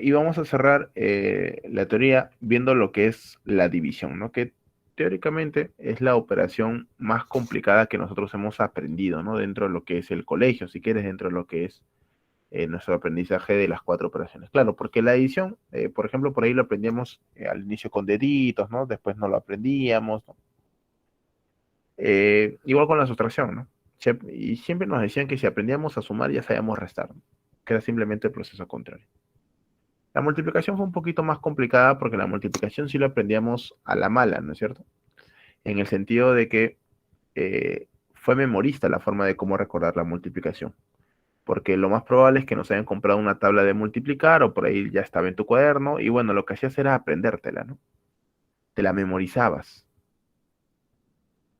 Y vamos a cerrar la teoría viendo lo que es la división, ¿no? Que teóricamente es la operación más complicada que nosotros hemos aprendido, ¿no? Dentro de lo que es el colegio, si quieres, dentro de lo que es nuestro aprendizaje de las cuatro operaciones. Claro, porque la división, por ejemplo, por ahí lo aprendíamos al inicio con deditos, ¿no? Después no lo aprendíamos, ¿no? Igual con la sustracción, ¿no? Y siempre nos decían que si aprendíamos a sumar ya sabíamos restar, ¿no? Que era simplemente el proceso contrario. La multiplicación fue un poquito más complicada porque la multiplicación sí lo aprendíamos a la mala, ¿no es cierto? En el sentido de que fue memorista la forma de cómo recordar la multiplicación. Porque lo más probable es que nos hayan comprado una tabla de multiplicar o por ahí ya estaba en tu cuaderno y bueno, lo que hacías era aprendértela, ¿no? Te la memorizabas.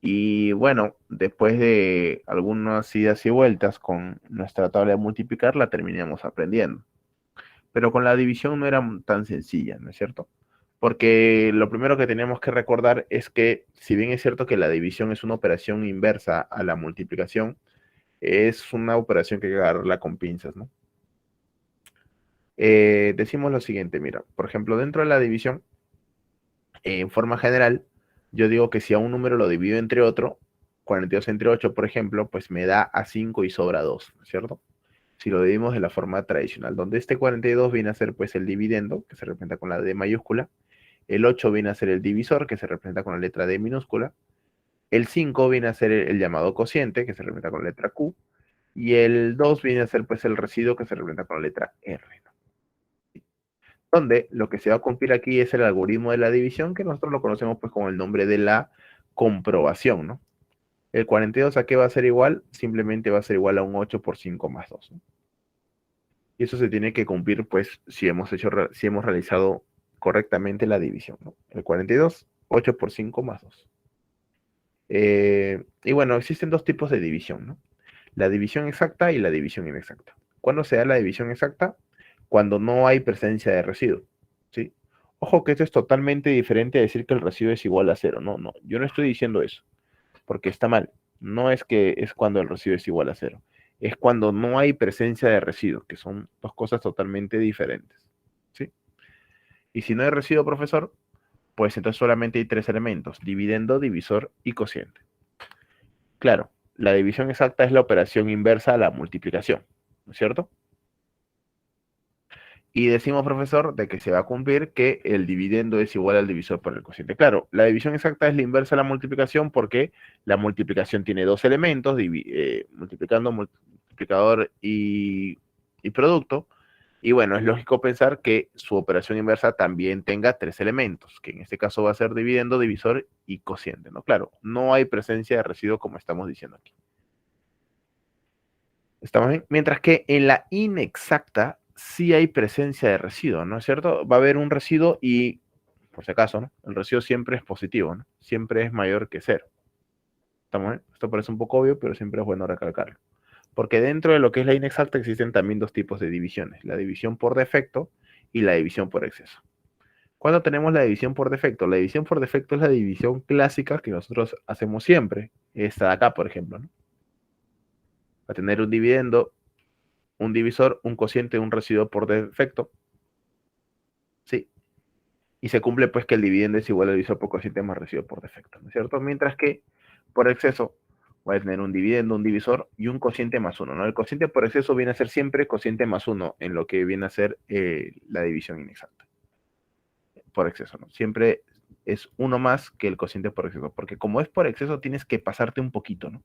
Y bueno, después de algunas idas y vueltas con nuestra tabla de multiplicar, la terminamos aprendiendo. Pero con la división no era tan sencilla, ¿no es cierto? Porque lo primero que teníamos que recordar es que, si bien es cierto que la división es una operación inversa a la multiplicación, es una operación que hay que agarrarla con pinzas, ¿no? Decimos lo siguiente, mira, por ejemplo, dentro de la división, en forma general, yo digo que si a un número lo divido entre otro, 42 entre 8, por ejemplo, pues me da a 5 y sobra 2, ¿cierto? Si lo dividimos de la forma tradicional, donde este 42 viene a ser pues el dividendo, que se representa con la D mayúscula, el 8 viene a ser el divisor, que se representa con la letra D minúscula, el 5 viene a ser el llamado cociente, que se representa con la letra Q, y el 2 viene a ser pues el residuo, que se representa con la letra R, ¿no? Donde lo que se va a cumplir aquí es el algoritmo de la división, que nosotros lo conocemos pues con el nombre de la comprobación, ¿no? El 42 a qué va a ser igual, simplemente va a ser igual a un 8 por 5 más 2, ¿no? Y eso se tiene que cumplir pues si hemos realizado correctamente la división, ¿no? El 42, 8 por 5 más 2. Y bueno, existen dos tipos de división, ¿no? La división exacta y la división inexacta. ¿Cuándo se da la división exacta? Cuando no hay presencia de residuo, ¿sí? Ojo que esto es totalmente diferente a decir que el residuo es igual a cero. No, no, yo no estoy diciendo eso, porque está mal. No es que es cuando el residuo es igual a cero. Es cuando no hay presencia de residuo, que son dos cosas totalmente diferentes, ¿sí? Y si no hay residuo, profesor, pues entonces solamente hay tres elementos: dividendo, divisor y cociente. Claro, la división exacta es la operación inversa a la multiplicación, ¿no es cierto? Y decimos, profesor, de que se va a cumplir que el dividendo es igual al divisor por el cociente. Claro, la división exacta es la inversa a la multiplicación porque la multiplicación tiene dos elementos, multiplicando, multiplicador y producto. Y bueno, es lógico pensar que su operación inversa también tenga tres elementos, que en este caso va a ser dividendo, divisor y cociente, ¿no? Claro, no hay presencia de residuo como estamos diciendo aquí. ¿Estamos bien? Mientras que en la inexacta sí hay presencia de residuo, ¿no es cierto? Va a haber un residuo y, por si acaso, ¿no? El residuo siempre es positivo, ¿no? Siempre es mayor que cero. ¿Estamos bien? Esto parece un poco obvio, pero siempre es bueno recalcarlo. Porque dentro de lo que es la inexacta existen también dos tipos de divisiones: la división por defecto y la división por exceso. ¿Cuándo tenemos la división por defecto? La división por defecto es la división clásica que nosotros hacemos siempre. Esta de acá, por ejemplo, ¿no? Va a tener un dividendo, un divisor, un cociente, un residuo por defecto, ¿sí? Y se cumple pues que el dividendo es igual al divisor por cociente más residuo por defecto, ¿no es cierto? Mientras que por exceso va a tener un dividendo, un divisor y un cociente más uno, ¿no? El cociente por exceso viene a ser siempre cociente más uno en lo que viene a ser la división inexacta. Por exceso, ¿no? Siempre es uno más que el cociente por exceso, porque como es por exceso tienes que pasarte un poquito, ¿no?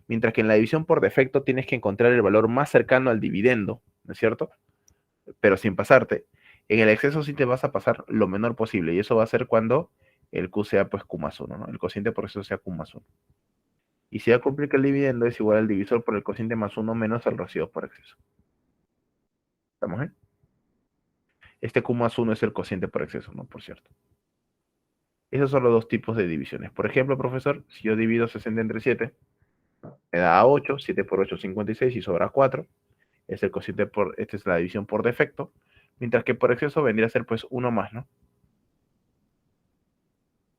Mientras que en la división por defecto tienes que encontrar el valor más cercano al dividendo, ¿no es cierto? Pero sin pasarte. En el exceso sí te vas a pasar lo menor posible, y eso va a ser cuando el Q sea pues Q más 1, ¿no? El cociente por exceso sea Q más 1. Y si ya cumplir que el dividendo es igual al divisor por el cociente más 1 menos el residuo por exceso. ¿Estamos bien? Este Q más 1 es el cociente por exceso, ¿no? Por cierto. Esos son los dos tipos de divisiones. Por ejemplo, profesor, si yo divido 60 entre 7, me da 8, 7 por 8, 56 y sobra 4. Es el cociente esta es la división por defecto. Mientras que por exceso vendría a ser pues 1 más, ¿no?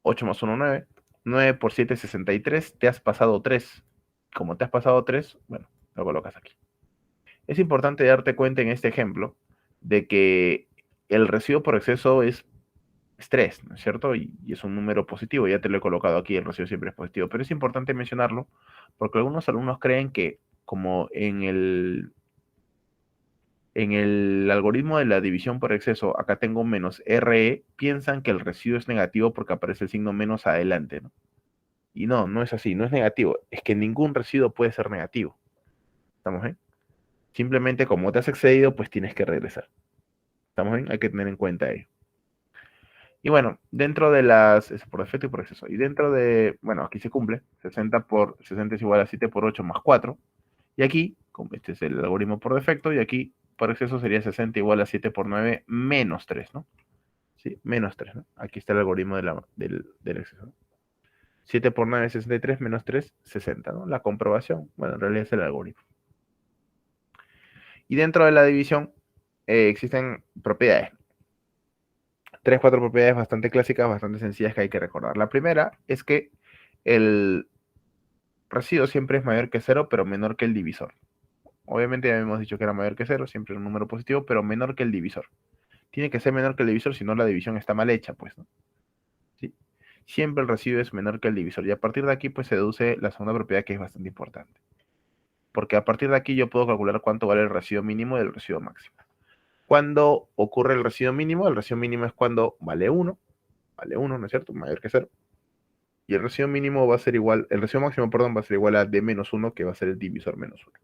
8 más 1, 9. 9 por 7, 63. Te has pasado 3. Como te has pasado 3, bueno, lo colocas aquí. Es importante darte cuenta en este ejemplo de que el residuo por exceso es 3, ¿no es cierto? Y es un número positivo, ya te lo he colocado aquí, el residuo siempre es positivo, pero es importante mencionarlo porque algunos alumnos creen que como en el algoritmo de la división por exceso, acá tengo menos RE, piensan que el residuo es negativo porque aparece el signo menos adelante, ¿no? Y no, no es así, no es negativo, es que ningún residuo puede ser negativo. ¿Estamos bien? Simplemente como te has excedido, pues tienes que regresar. ¿Estamos bien? Hay que tener en cuenta ello. Y bueno, dentro de es por defecto y por exceso. Y dentro de, bueno, aquí se cumple, 60 por 60 es igual a 7 por 8 más 4. Y aquí, como este es el algoritmo por defecto, y aquí por exceso sería 60 igual a 7 por 9 menos 3, ¿no? Sí, menos 3, ¿no? Aquí está el algoritmo del exceso, ¿no? 7 por 9 es 63, menos 3, 60, ¿no? La comprobación, bueno, en realidad es el algoritmo. Y dentro de la división existen propiedades. 3, 4 propiedades bastante clásicas, bastante sencillas que hay que recordar. La primera es que el residuo siempre es mayor que 0, pero menor que el divisor. Obviamente ya hemos dicho que era mayor que 0, siempre es un número positivo, pero menor que el divisor. Tiene que ser menor que el divisor, si no la división está mal hecha, pues, ¿no? ¿Sí? Siempre el residuo es menor que el divisor. Y a partir de aquí, pues, se deduce la segunda propiedad que es bastante importante. Porque a partir de aquí yo puedo calcular cuánto vale el residuo mínimo y el residuo máximo. ¿Cuándo ocurre el residuo mínimo? El residuo mínimo es cuando vale 1, ¿no es cierto? Mayor que 0. Y el residuo mínimo va a ser igual, el residuo máximo, perdón, va a ser igual a d menos 1, que va a ser el divisor menos 1.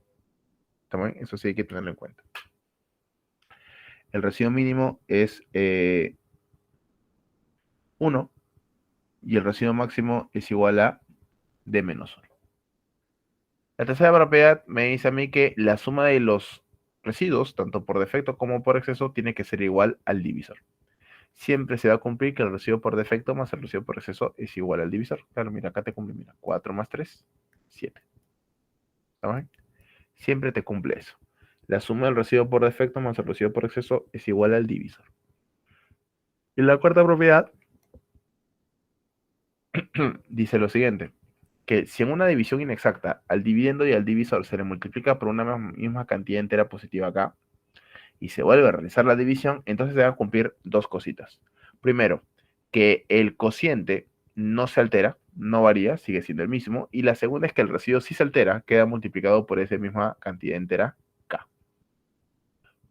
¿Está bien? Eso sí hay que tenerlo en cuenta. El residuo mínimo es 1 y el residuo máximo es igual a d menos 1. La tercera propiedad me dice a mí que la suma de los residuos, tanto por defecto como por exceso, tiene que ser igual al divisor. Siempre se va a cumplir que el residuo por defecto más el residuo por exceso es igual al divisor. Claro, mira, acá te cumple, mira, 4 más 3, 7. ¿Está bien? Siempre te cumple eso. La suma del residuo por defecto más el residuo por exceso es igual al divisor. Y la cuarta propiedad dice lo siguiente, que si en una división inexacta al dividendo y al divisor se le multiplica por una misma cantidad entera positiva acá, y se vuelve a realizar la división, entonces se van a cumplir dos cositas. Primero, que el cociente no se altera, no varía, sigue siendo el mismo. Y la segunda es que el residuo sí se altera, queda multiplicado por esa misma cantidad entera K.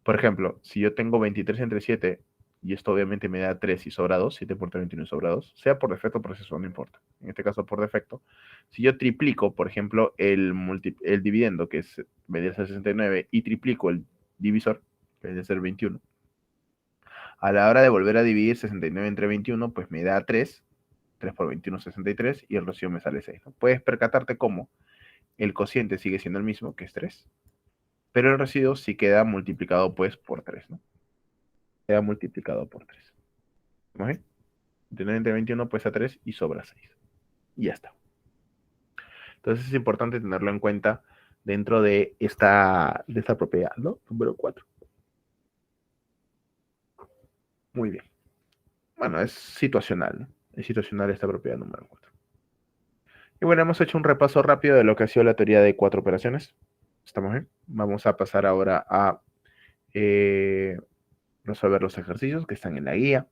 Por ejemplo, si yo tengo 23 entre 7, y esto obviamente me da 3 y sobra 2, 7 por 3, 21 sobra 2, sea por defecto o por exceso, no importa. En este caso por defecto. Si yo triplico, por ejemplo, el dividendo, que es vendría a ser 69, y triplico el divisor, que vendría a ser 21, a la hora de volver a dividir 69 entre 21, pues me da 3. 3 por 21, 63, y el residuo me sale 6, ¿no? Puedes percatarte cómo el cociente sigue siendo el mismo, que es 3, pero el residuo sí queda multiplicado, pues, por 3, ¿no? Queda multiplicado por 3. ¿Vamos bien? 29 entre 21 pues a 3 y sobra 6. Y ya está. Entonces es importante tenerlo en cuenta dentro de esta propiedad, ¿no? Número 4. Muy bien. Bueno, es situacional, ¿no? Es situacional esta propiedad número 4. Y bueno, hemos hecho un repaso rápido de lo que ha sido la teoría de 4 operaciones. ¿Estamos bien? Vamos a pasar ahora a resolver los ejercicios que están en la guía.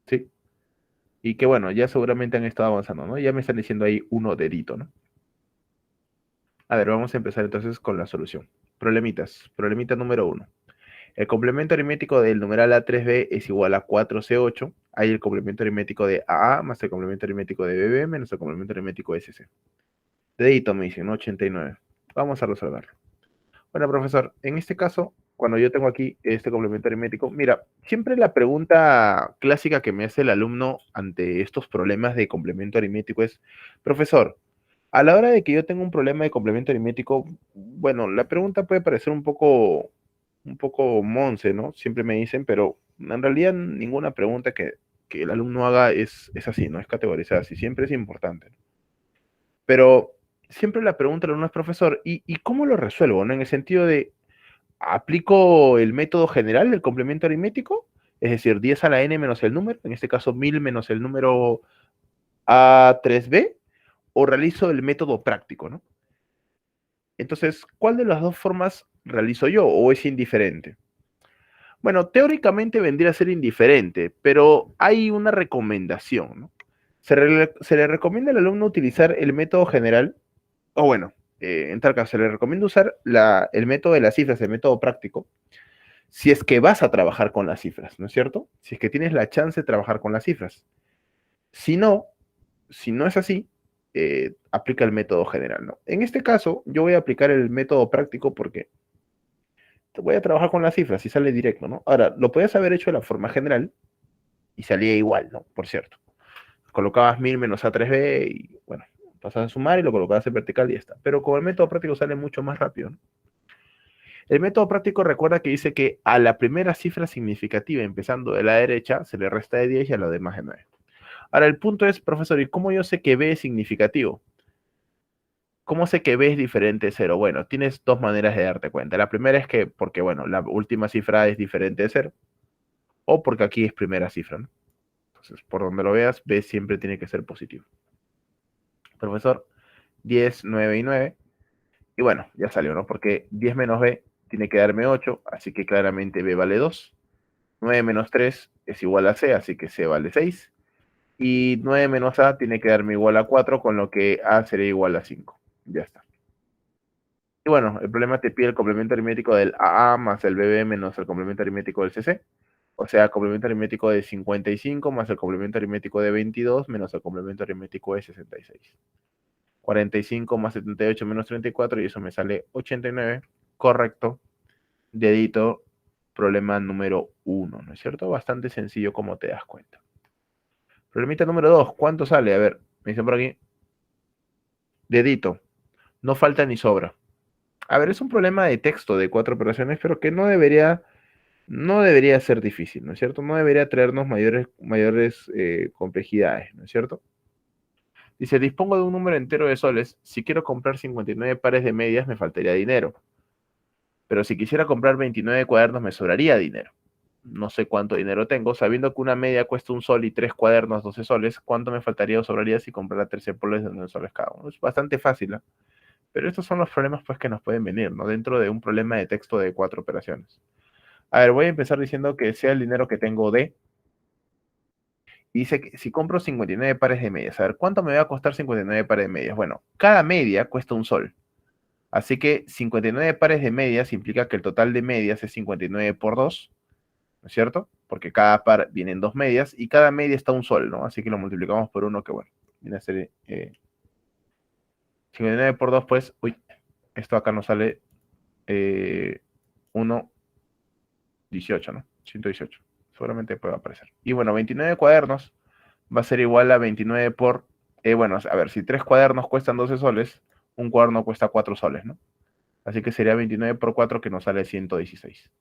¿Sí? Y que bueno, ya seguramente han estado avanzando, ¿no? Ya me están diciendo ahí uno dedito, ¿no? A ver, vamos a empezar entonces con la solución. Problemitas. Problemita número 1. El complemento aritmético del numeral A3B es igual a 4C8. Hay el complemento aritmético de AA más el complemento aritmético de BB menos el complemento aritmético de SC. Dedito me dicen, 89. Vamos a resolverlo. Bueno, profesor, en este caso, cuando yo tengo aquí este complemento aritmético, mira, siempre la pregunta clásica que me hace el alumno ante estos problemas de complemento aritmético es, profesor, a la hora de que yo tenga un problema de complemento aritmético, bueno, la pregunta puede parecer un poco monce, ¿no? Siempre me dicen, pero en realidad ninguna pregunta que que el alumno haga es así, ¿no? Es categorizada así, siempre es importante. Pero siempre la pregunta del alumno es, profesor, ¿y cómo lo resuelvo, no? En el sentido de, ¿aplico el método general del complemento aritmético? Es decir, 10 a la n menos el número, en este caso 1000 menos el número A3B, o realizo el método práctico, ¿no? Entonces, ¿cuál de las dos formas realizo yo o es indiferente? Bueno, teóricamente vendría a ser indiferente, pero hay una recomendación, ¿no? Se le recomienda al alumno utilizar el método general, o bueno, en tal caso, se le recomienda usar el método de las cifras, el método práctico, si es que vas a trabajar con las cifras, ¿no es cierto? Si es que tienes la chance de trabajar con las cifras. Si no, si no es así, aplica el método general, ¿no? En este caso, yo voy a aplicar el método práctico porque voy a trabajar con las cifras y sale directo, ¿no? Ahora, lo podías haber hecho de la forma general y salía igual, ¿no? Por cierto. Colocabas 1000 menos A3B y, bueno, pasas a sumar y lo colocabas en vertical y ya está. Pero con el método práctico sale mucho más rápido, ¿no? El método práctico recuerda que dice que a la primera cifra significativa, empezando de la derecha, se le resta de 10 y a lo demás de 9. Ahora, el punto es, profesor, ¿y cómo yo sé que B es significativo? ¿Cómo sé que B es diferente de 0? Bueno, tienes dos maneras de darte cuenta. La primera es que, porque, bueno, la última cifra es diferente de 0, o porque aquí es primera cifra, ¿no? Entonces, por donde lo veas, B siempre tiene que ser positivo. Profesor, 10, 9 y 9. Y bueno, ya salió, ¿no? Porque 10 menos B tiene que darme 8, así que claramente B vale 2. 9 menos 3 es igual a C, así que C vale 6. Y 9 menos A tiene que darme igual a 4, con lo que A sería igual a 5. Ya está. Y bueno, el problema te pide el complemento aritmético del AA más el BB menos el complemento aritmético del CC. O sea, complemento aritmético de 55 más el complemento aritmético de 22 menos el complemento aritmético de 66. 45 más 78 menos 34 y eso me sale 89. Correcto. Dedito, problema número 1, ¿no es cierto? Bastante sencillo como te das cuenta. Problemita número 2, ¿cuánto sale? A ver, me dicen por aquí. Dedito, no falta ni sobra. A ver, es un problema de texto de 4 operaciones, pero que no debería ser difícil, ¿no es cierto? No debería traernos mayores complejidades, ¿no es cierto? Dice, dispongo de un número entero de soles. Si quiero comprar 59 pares de medias, me faltaría dinero. Pero si quisiera comprar 29 cuadernos, me sobraría dinero. No sé cuánto dinero tengo. Sabiendo que una media cuesta un sol y 3 cuadernos 12 soles, ¿cuánto me faltaría o sobraría si comprara 13 polos de 9 soles cada uno? Es bastante fácil, ¿no? Pero estos son los problemas pues, que nos pueden venir, ¿no? Dentro de un problema de texto de 4 operaciones. A ver, voy a empezar diciendo que sea el dinero que tengo de. Y dice que si compro 59 pares de medias, a ver, ¿cuánto me va a costar 59 pares de medias? Bueno, cada media cuesta un sol. Así que 59 pares de medias implica que el total de medias es 59 por 2, ¿no es cierto? Porque cada par vienen dos medias y cada media está un sol, ¿no? Así que lo multiplicamos por 1, que bueno, viene a ser 59 por 2, pues, uy, esto acá nos sale 1, 18, ¿no? 118. Seguramente puede aparecer. Y bueno, 29 cuadernos va a ser igual a 29 por, bueno, a ver, si 3 cuadernos cuestan 12 soles, un cuaderno cuesta 4 soles, ¿no? Así que sería 29 por 4 que nos sale 116.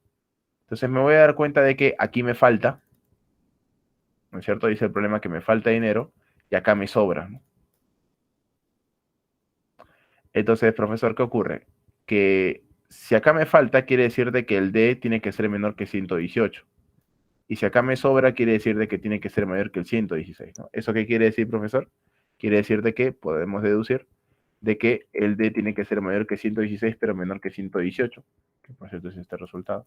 Entonces me voy a dar cuenta de que aquí me falta, ¿no es cierto? Dice el problema que me falta dinero y acá me sobra, ¿no? Entonces, profesor, ¿qué ocurre? Que si acá me falta, quiere decir de que el D tiene que ser menor que 118. Y si acá me sobra, quiere decir de que tiene que ser mayor que el 116, ¿no? ¿Eso qué quiere decir, profesor? Quiere decir de que podemos deducir de que el D tiene que ser mayor que 116, pero menor que 118, que por cierto es este resultado.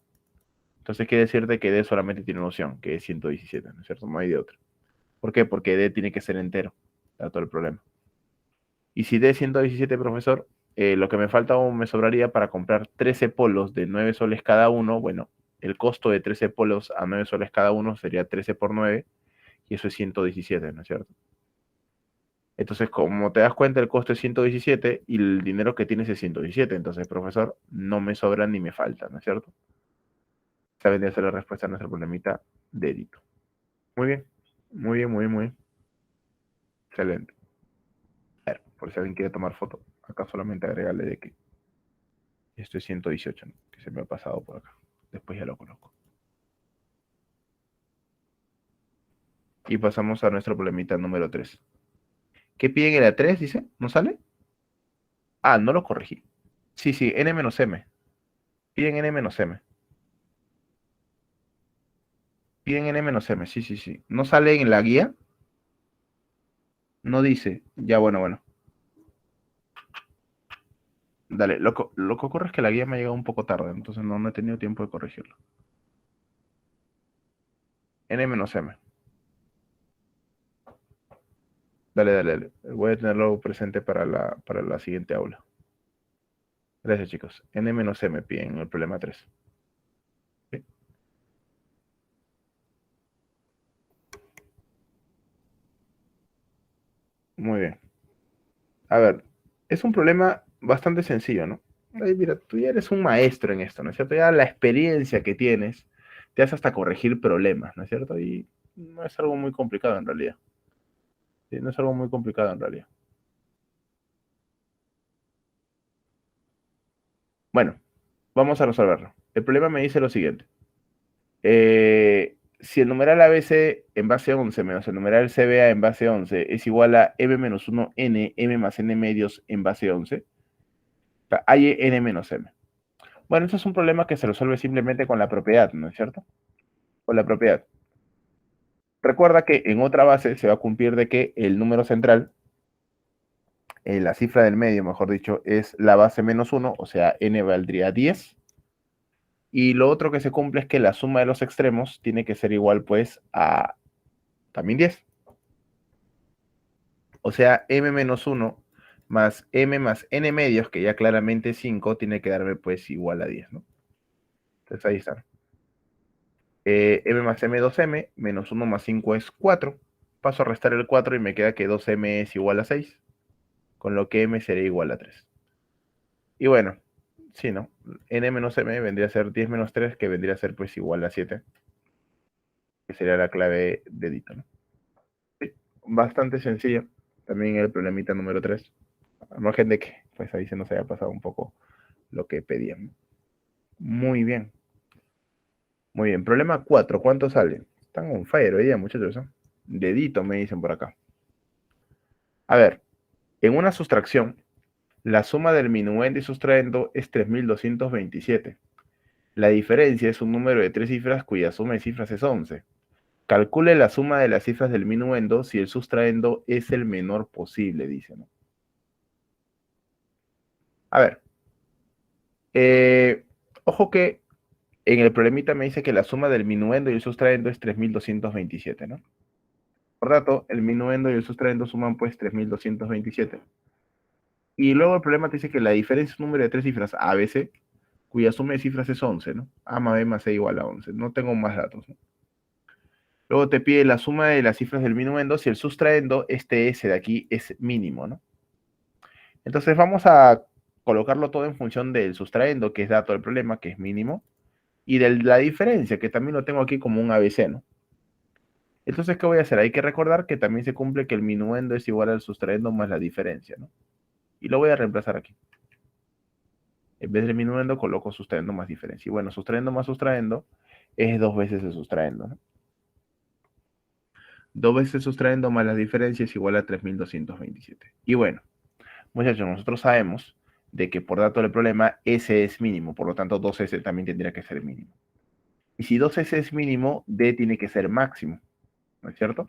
Entonces quiere decir de que D solamente tiene una opción, que es 117, ¿no es cierto? No hay de otra. ¿Por qué? Porque D tiene que ser entero, todo el problema. Y si D es 117, profesor, lo que me falta aún me sobraría para comprar 13 polos de 9 soles cada uno. Bueno, el costo de 13 polos a 9 soles cada uno sería 13 por 9, y eso es 117, ¿no es cierto? Entonces, como te das cuenta, el costo es 117 y el dinero que tienes es 117. Entonces, profesor, no me sobra ni me falta, ¿no es cierto? Esa vendría a ser la respuesta a nuestro problemita de Edito. Muy bien, muy bien, muy bien, muy bien. Excelente. A ver, por si alguien quiere tomar foto, acá solamente agregarle de que esto es 118, ¿no? Que se me ha pasado por acá. Después ya lo coloco. Y pasamos a nuestro problemita número 3. ¿Qué piden en la 3, dice? ¿No sale? Ah, no lo corregí. Sí, sí, n menos m. Piden n menos m. Piden n menos m, sí, sí, sí. ¿No sale en la guía? No dice. Ya, bueno, bueno. Dale, lo que ocurre es que la guía me ha llegado un poco tarde, entonces no he tenido tiempo de corregirlo. N menos m. Dale, dale, dale. Voy a tenerlo presente para la siguiente aula. Gracias, chicos. N menos m piden el problema 3. ¿Sí? Muy bien. A ver, es un problema bastante sencillo, ¿no? Ay, mira, tú ya eres un maestro en esto, ¿no es cierto? Ya la experiencia que tienes te hace hasta corregir problemas, ¿no es cierto? Y no es algo muy complicado en realidad. Sí, no es algo muy complicado en realidad. Bueno, vamos a resolverlo. El problema me dice lo siguiente. Si el numeral ABC en base 11 menos el numeral CBA en base 11 es igual a m menos 1 n, m más n medios en base 11, hay n menos m. Bueno, esto es un problema que se resuelve simplemente con la propiedad, ¿no es cierto? Con la propiedad. Recuerda que en otra base se va a cumplir de que el número central, la cifra del medio, mejor dicho, es la base menos 1, o sea, n valdría 10. Y lo otro que se cumple es que la suma de los extremos tiene que ser igual, pues, a también 10. O sea, m menos 1 más m más n medios, que ya claramente es 5, tiene que darme, pues, igual a 10, ¿no? Entonces ahí está. M más m 2m, menos 1 más 5 es 4. Paso a restar el 4 y me queda que 2m es igual a 6, con lo que m sería igual a 3. Y bueno, sí, ¿no? N menos m vendría a ser 10 menos 3, que vendría a ser pues igual a 7, que sería la clave de Dito, ¿no? Sí, bastante sencilla. También el problemita número 3. Al margen de que pues ahí se nos haya pasado un poco lo que pedían. Muy bien. Muy bien. Problema 4. ¿Cuánto sale? Están on fire hoy día, muchachos, ¿eh? Dedito, me dicen por acá. A ver, en una sustracción, la suma del minuendo y sustraendo es 3227. La diferencia es un número de tres cifras cuya suma de cifras es 11. Calcule la suma de las cifras del minuendo si el sustraendo es el menor posible, dice, ¿no? A ver, eh, ojo que en el problemita me dice que la suma del minuendo y el sustraendo es 3227, ¿no? Por tanto, el minuendo y el sustraendo suman pues 3227. Y luego el problema te dice que la diferencia es un número de tres cifras ABC, cuya suma de cifras es 11, ¿no? A más B más C igual a 11. No tengo más datos, ¿no? Luego te pide la suma de las cifras del minuendo si el sustraendo, este S de aquí, es mínimo, ¿no? Entonces vamos a colocarlo todo en función del sustraendo, que es dato del problema, que es mínimo, y de la diferencia, que también lo tengo aquí como un ABC, ¿no? Entonces, ¿qué voy a hacer? Hay que recordar que también se cumple que el minuendo es igual al sustraendo más la diferencia, ¿no? Y lo voy a reemplazar aquí. En vez del minuendo coloco sustraendo más diferencia. Y bueno, sustraendo más sustraendo es dos veces el sustraendo, ¿no? Dos veces sustraendo más la diferencia es igual a 3227. Y bueno, muchachos, nosotros sabemos de que por dato del problema S es mínimo, por lo tanto 2S también tendría que ser mínimo. Y si 2S es mínimo, D tiene que ser máximo, ¿no es cierto?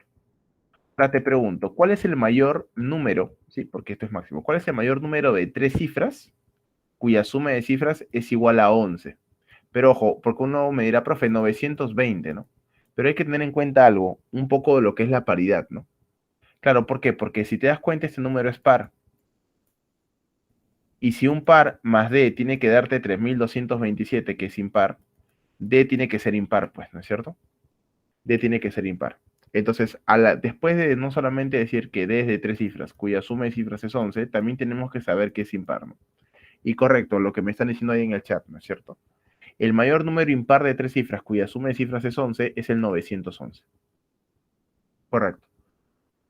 Ahora te pregunto, ¿cuál es el mayor número, sí, porque esto es máximo, cuál es el mayor número de tres cifras cuya suma de cifras es igual a 11? Pero ojo, porque uno me dirá, profe, 920, ¿no? Pero hay que tener en cuenta algo, un poco de lo que es la paridad, ¿no? Claro, ¿por qué? Porque si te das cuenta, este número es par. Y si un par más D tiene que darte 3227, que es impar, D tiene que ser impar, pues, ¿no es cierto? D tiene que ser impar. Entonces, después de no solamente decir que D es de tres cifras, cuya suma de cifras es 11, también tenemos que saber que es impar, ¿no? Y correcto, lo que me están diciendo ahí en el chat, ¿no es cierto? El mayor número impar de tres cifras, cuya suma de cifras es 11, es el 911. Correcto.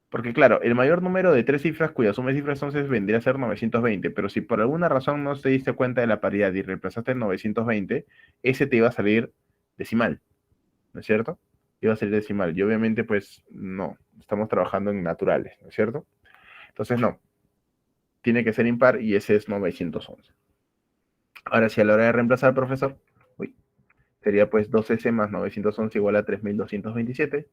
Porque claro, el mayor número de tres cifras cuya suma de cifras 11 vendría a ser 920, pero si por alguna razón no te diste cuenta de la paridad y reemplazaste el 920, ese te iba a salir decimal, ¿no es cierto? iba a salir decimal. Y obviamente, pues, no. Estamos trabajando en naturales, ¿no es cierto? Entonces, no. Tiene que ser impar y ese es 911. Ahora, si a la hora de reemplazar, profesor, uy, sería pues 2S más 911 igual a 3227.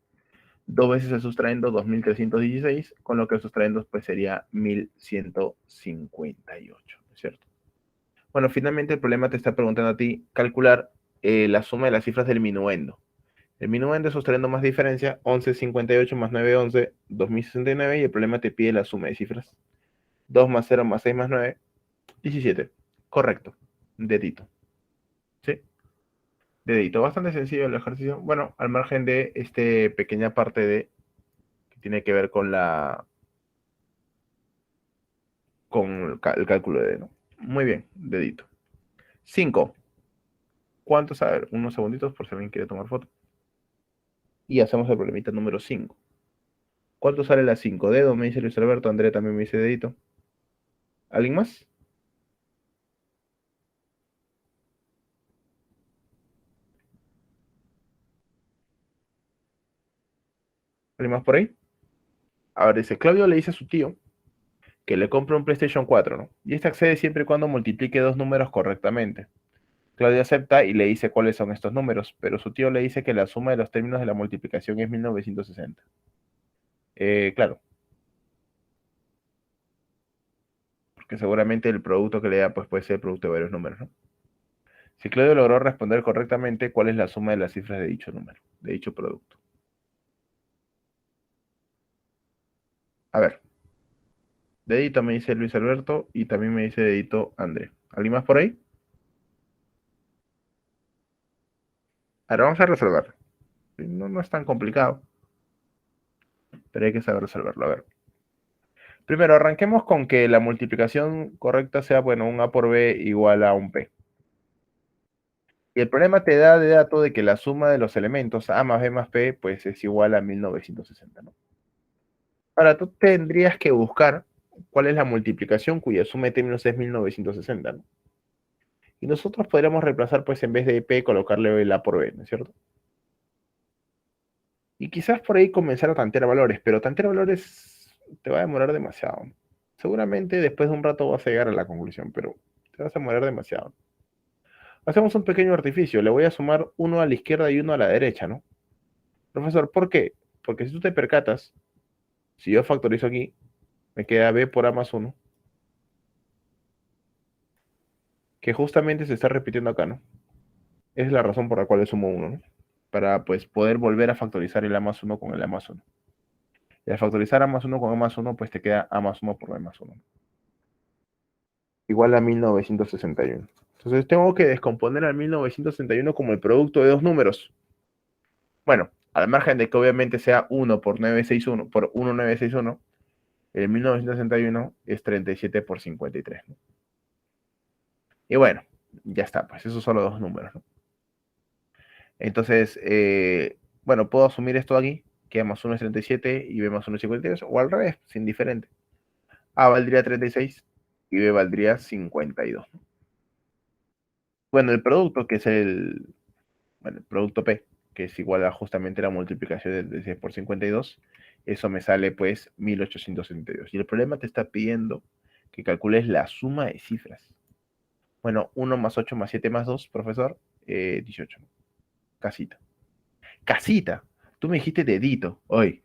Dos veces el sustraendo 2316, con lo que el sustraendo pues sería 1158, ¿no es cierto? Bueno, finalmente el problema te está preguntando a ti calcular la suma de las cifras del minuendo. El minuendo es sustrayendo más diferencia, 1158 más 911, 2069, y el problema te pide la suma de cifras. 2 más 0 más 6 más 9, 17. Correcto. Dedito. ¿Sí? Dedito. Bastante sencillo el ejercicio. Bueno, al margen de esta pequeña parte de que tiene que ver con el cálculo de D, ¿no? Muy bien, dedito. 5. ¿Cuántos? A ver, unos segunditos por si alguien quiere tomar foto. Y hacemos el problemita número 5. ¿Cuánto sale la 5? Dedo, me dice Luis Alberto. André también me dice dedito. ¿Alguien más? ¿Alguien más por ahí? Ahora dice, Claudio le dice a su tío que le compre un PlayStation 4, ¿no? Y este accede siempre y cuando multiplique dos números correctamente. Claudio acepta y le dice cuáles son estos números, pero su tío le dice que la suma de los términos de la multiplicación es 1960. Claro, porque seguramente el producto que le da pues, puede ser el producto de varios números, ¿no? Si Claudio logró responder correctamente, ¿cuál es la suma de las cifras de dicho número, de dicho producto? A ver, dedito me dice Luis Alberto y también me dice dedito André. ¿Alguien más por ahí? Ahora vamos a resolver. No, no es tan complicado, pero hay que saber resolverlo. A ver. Primero, arranquemos con que la multiplicación correcta sea, bueno, un A por B igual a un P. Y el problema te da de dato de que la suma de los elementos A más B más P, pues es igual a 1960, ¿no? Ahora, tú tendrías que buscar cuál es la multiplicación cuya suma de términos es 1960, ¿no? Y nosotros podríamos reemplazar, pues en vez de P, colocarle el A por B, ¿no es cierto? Y quizás por ahí comenzar a tantear valores, pero tantear valores te va a demorar demasiado. Seguramente después de un rato vas a llegar a la conclusión, pero te vas a demorar demasiado. Hacemos un pequeño artificio, le voy a sumar uno a la izquierda y uno a la derecha, ¿no? Profesor, ¿por qué? Porque si tú te percatas, si yo factorizo aquí, me queda B por A más 1, que justamente se está repitiendo acá, ¿no? Esa es la razón por la cual le sumo 1, ¿no? Para pues poder volver a factorizar el A más 1 con el A más 1. Y al factorizar A más 1 con A más 1, pues te queda A más 1 por B más 1. Igual a 1961. Entonces tengo que descomponer al 1961 como el producto de dos números. Bueno, al margen de que obviamente sea 1 por 961, por 1961, el 1961 es 37 por 53, ¿no? Y bueno, ya está, pues esos son los dos números, ¿no? Entonces, bueno, puedo asumir esto aquí, que A más 1 es 37 y B más 1 es 52, o al revés, es indiferente. A valdría 36 y B valdría 52. Bueno, el producto, que es bueno, el producto P, que es igual a justamente la multiplicación de 36 por 52, eso me sale pues 1872. Y el problema te está pidiendo que calcules la suma de cifras. Bueno, 1 más 8 más 7 más 2, profesor, 18. Casita. Casita. Tú me dijiste dedito. Hoy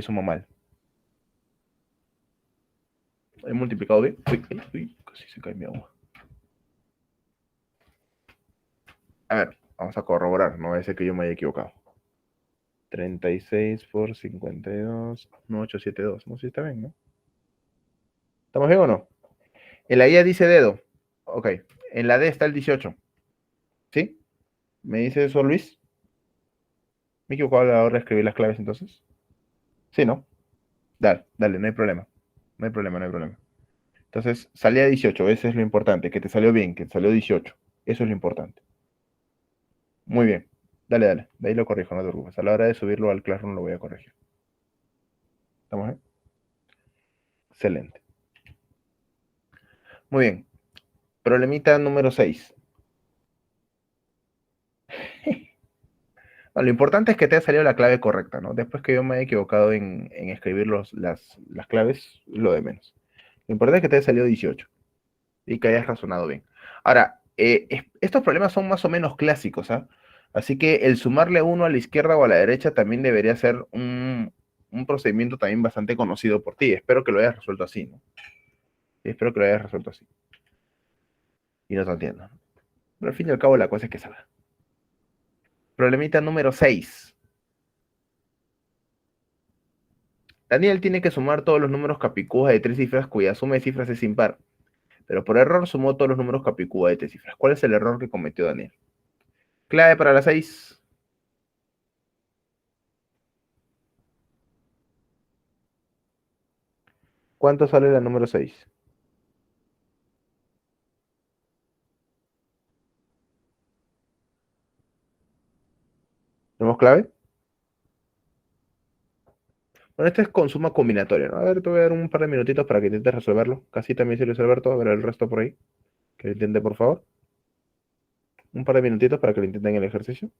sumo mal. He multiplicado bien. Uy, casi se cae mi agua. A ver, vamos a corroborar. No va a ser que yo me haya equivocado. 36 por 52. No, 872. No sé si está bien, ¿no? ¿Estamos bien o no? En la IA dice dedo. Ok. En la D está el 18. ¿Sí? ¿Me dice eso, Luis? ¿Me he equivocado a la hora de escribir las claves entonces? Sí, ¿no? Dale, dale, no hay problema. No hay problema, no hay problema. Entonces, salía 18, eso es lo importante, que te salió bien, que te salió 18. Eso es lo importante. Muy bien. Dale, dale. De ahí lo corrijo, no te preocupes. A la hora de subirlo al Classroom lo voy a corregir. ¿Estamos bien? Excelente. Muy bien. Problemita número 6. No, lo importante es que te haya salido la clave correcta, ¿no? Después que yo me haya equivocado en escribir las claves, lo de menos. Lo importante es que te haya salido 18 y que hayas razonado bien. Ahora, estos problemas son más o menos clásicos, ¿ah? Así que el sumarle uno a la izquierda o a la derecha también debería ser un procedimiento también bastante conocido por ti. Espero que lo hayas resuelto así, ¿no? Espero que lo hayas resuelto así. Y no te entiendo. Pero al fin y al cabo la cosa es que salga. Problemita número 6. Daniel tiene que sumar todos los números capicúas de tres cifras cuya suma de cifras es impar. Pero por error sumó todos los números capicúa de tres cifras. ¿Cuál es el error que cometió Daniel? Clave para la 6. ¿Cuánto sale la número 6? ¿Tenemos clave? Bueno, este es con suma combinatoria, ¿no? A ver, te voy a dar un par de minutitos para que intentes resolverlo. Casi también sirve Alberto, a ver el resto por ahí. Que lo intente, por favor. Un par de minutitos para que lo intenten el ejercicio.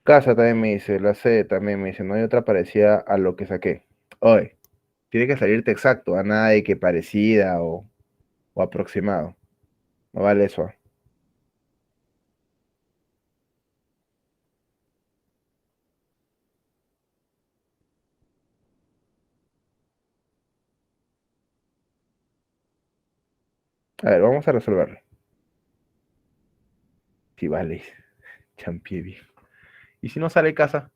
Casa también me dice, la C también me dice, no hay otra parecida a lo que saqué. Hoy, tiene que salirte exacto, a nada de que parecida o aproximado. No vale eso. A ver, vamos a resolverlo. Si vale, champievi. ¿Y si no sale casa?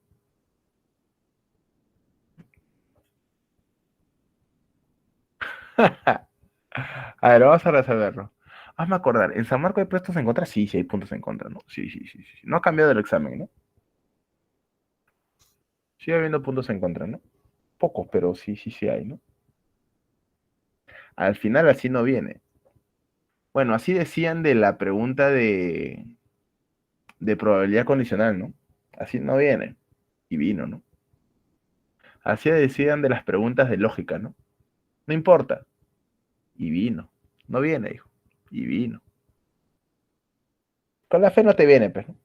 A ver, vamos a resolverlo. Hazme acordar, ¿en San Marco hay puestos en contra? Sí, sí hay puntos en contra, ¿no? Sí, sí, sí, sí. No ha cambiado el examen, ¿no? Sigue habiendo puntos en contra, ¿no? Pocos, pero sí, sí, sí hay, ¿no? Al final así no viene. Bueno, así decían de la pregunta de probabilidad condicional, ¿no? Así no viene. Y vino, ¿no? Así decían de las preguntas de lógica, ¿no? No importa. Y vino. No viene, hijo. Y vino. Con la fe no te viene, pues, ¿no?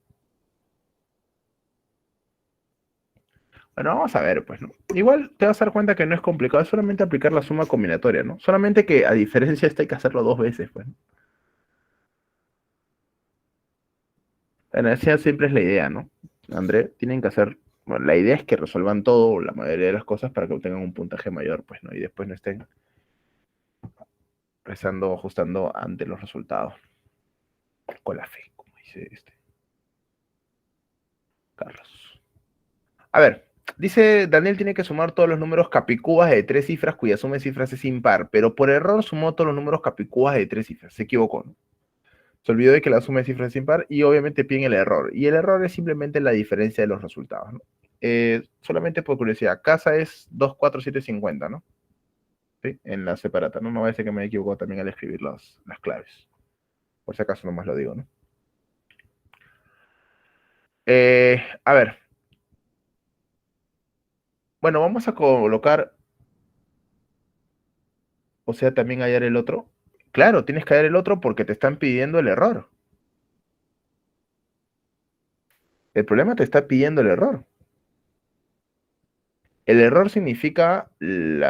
Bueno, vamos a ver, pues, ¿no? Igual te vas a dar cuenta que no es complicado, es solamente aplicar la suma combinatoria, ¿no? Solamente que a diferencia de esta hay que hacerlo dos veces, pues, ¿no? Bueno, esa siempre es la idea, ¿no? André, tienen que hacer, bueno, la idea es que resuelvan todo, o la mayoría de las cosas, para que obtengan un puntaje mayor, pues, ¿no? Y después no estén rezando, ajustando ante los resultados. Con la fe, como dice este Carlos. A ver, dice Daniel tiene que sumar todos los números capicúas de tres cifras cuya suma de cifras es impar, pero por error sumó todos los números capicúas de tres cifras. Se equivocó, ¿no? Se olvidó de que la suma de cifras es impar y obviamente pide el error. Y el error es simplemente la diferencia de los resultados, ¿no? Solamente por curiosidad, casa es 24750, ¿no? ¿Sí? En la separata, ¿no? No va a ser que me haya equivocado también al escribir las claves. Por si acaso nomás lo digo, ¿no? A ver, Bueno, vamos a colocar, o sea, también hallar el otro. Claro, tienes que hallar el otro porque te están pidiendo el error. El problema te está pidiendo el error. El error significa el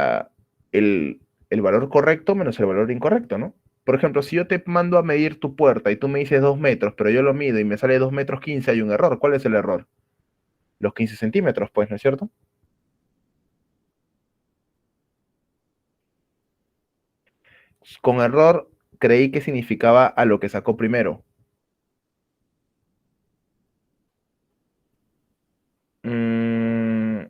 valor correcto menos el valor incorrecto, ¿no? Por ejemplo, si yo te mando a medir tu puerta y tú me dices 2 metros, pero yo lo mido y me sale 2 metros 15, hay un error. ¿Cuál es el error? Los 15 centímetros, pues, ¿no es cierto? Con error creí que significaba a lo que sacó primero. Mm,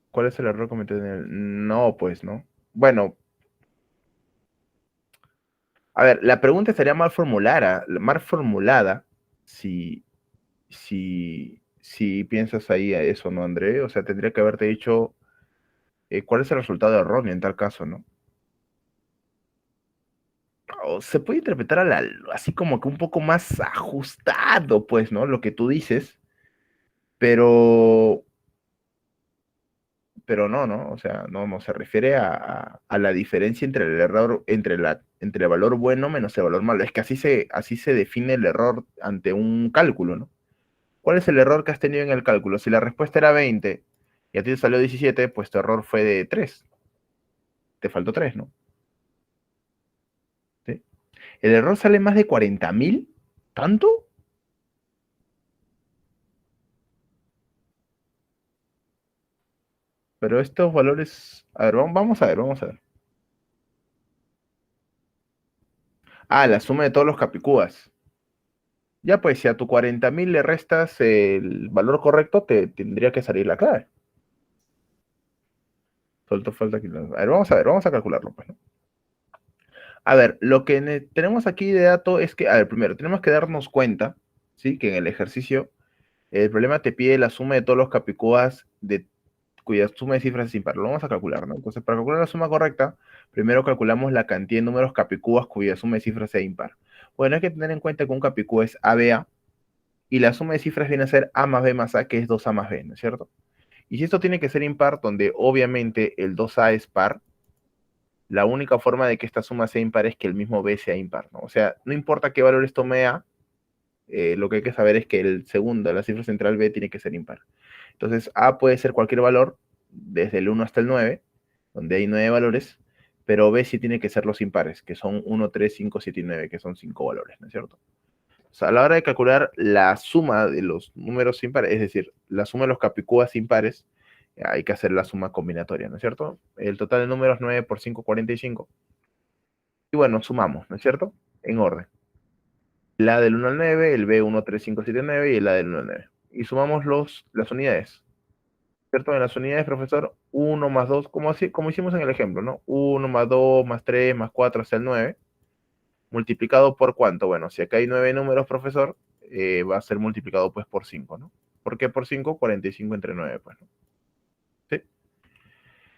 ¿Cuál es el error cometido en el...? No, pues, ¿no? Bueno, a ver, la pregunta estaría mal formulada si, si piensas ahí a eso, ¿no, André? O sea, tendría que haberte dicho cuál es el resultado erróneo en tal caso, ¿no? O se puede interpretar así como que un poco más ajustado, pues, ¿no? Lo que tú dices, pero, pero no, ¿no? O sea, no se refiere a la diferencia entre el error, entre el valor bueno menos el valor malo. Es que así se define el error ante un cálculo, ¿no? ¿Cuál es el error que has tenido en el cálculo? Si la respuesta era 20 y a ti te salió 17, pues tu error fue de 3. Te faltó 3, ¿no? ¿Sí? ¿El error sale más de 40.000? ¿Tanto? Pero estos valores... A ver, vamos a ver, vamos a ver. Ah, la suma de todos los capicúas. Ya pues, si a tu 40.000 le restas el valor correcto, te tendría que salir la clave. Solo falta aquí. A ver, vamos a calcularlo, pues, ¿no? A ver, lo que tenemos aquí de dato es que, a ver, primero, tenemos que darnos cuenta, ¿sí? Que en el ejercicio el problema te pide la suma de todos los capicúas cuya suma de cifras es impar. Lo vamos a calcular, ¿no? Entonces, para calcular la suma correcta, primero calculamos la cantidad de números capicúas cuya suma de cifras sea impar. Bueno, hay que tener en cuenta que un capicúa es ABA y la suma de cifras viene a ser A más B más A, que es 2A más B, ¿no es cierto? Y si esto tiene que ser impar, donde obviamente el 2A es par, la única forma de que esta suma sea impar es que el mismo B sea impar, ¿no? O sea, no importa qué valores tome A, lo que hay que saber es que el segundo, la cifra central B, tiene que ser impar. Entonces, A puede ser cualquier valor, desde el 1 hasta el 9, donde hay 9 valores, pero B sí tiene que ser los impares, que son 1, 3, 5, 7 y 9, que son 5 valores, ¿no es cierto? O sea, a la hora de calcular la suma de los números impares, es decir, la suma de los capicúas impares, hay que hacer la suma combinatoria, ¿no es cierto? El total de números 9 por 5, 45. Y bueno, sumamos, ¿no es cierto? En orden. El A del 1 al 9, el B 1, 3, 5, 7, 9 y el A del 1 al 9. Y sumamos las unidades. ¿Cierto? En las unidades, profesor, 1 más 2, como hicimos en el ejemplo, ¿no? 1 más 2 más 3 más 4 hasta el 9, multiplicado por cuánto. Bueno, si acá hay 9 números, profesor, va a ser multiplicado pues por 5, ¿no? ¿Por qué por 5? 45 entre 9, pues, ¿no? ¿Sí?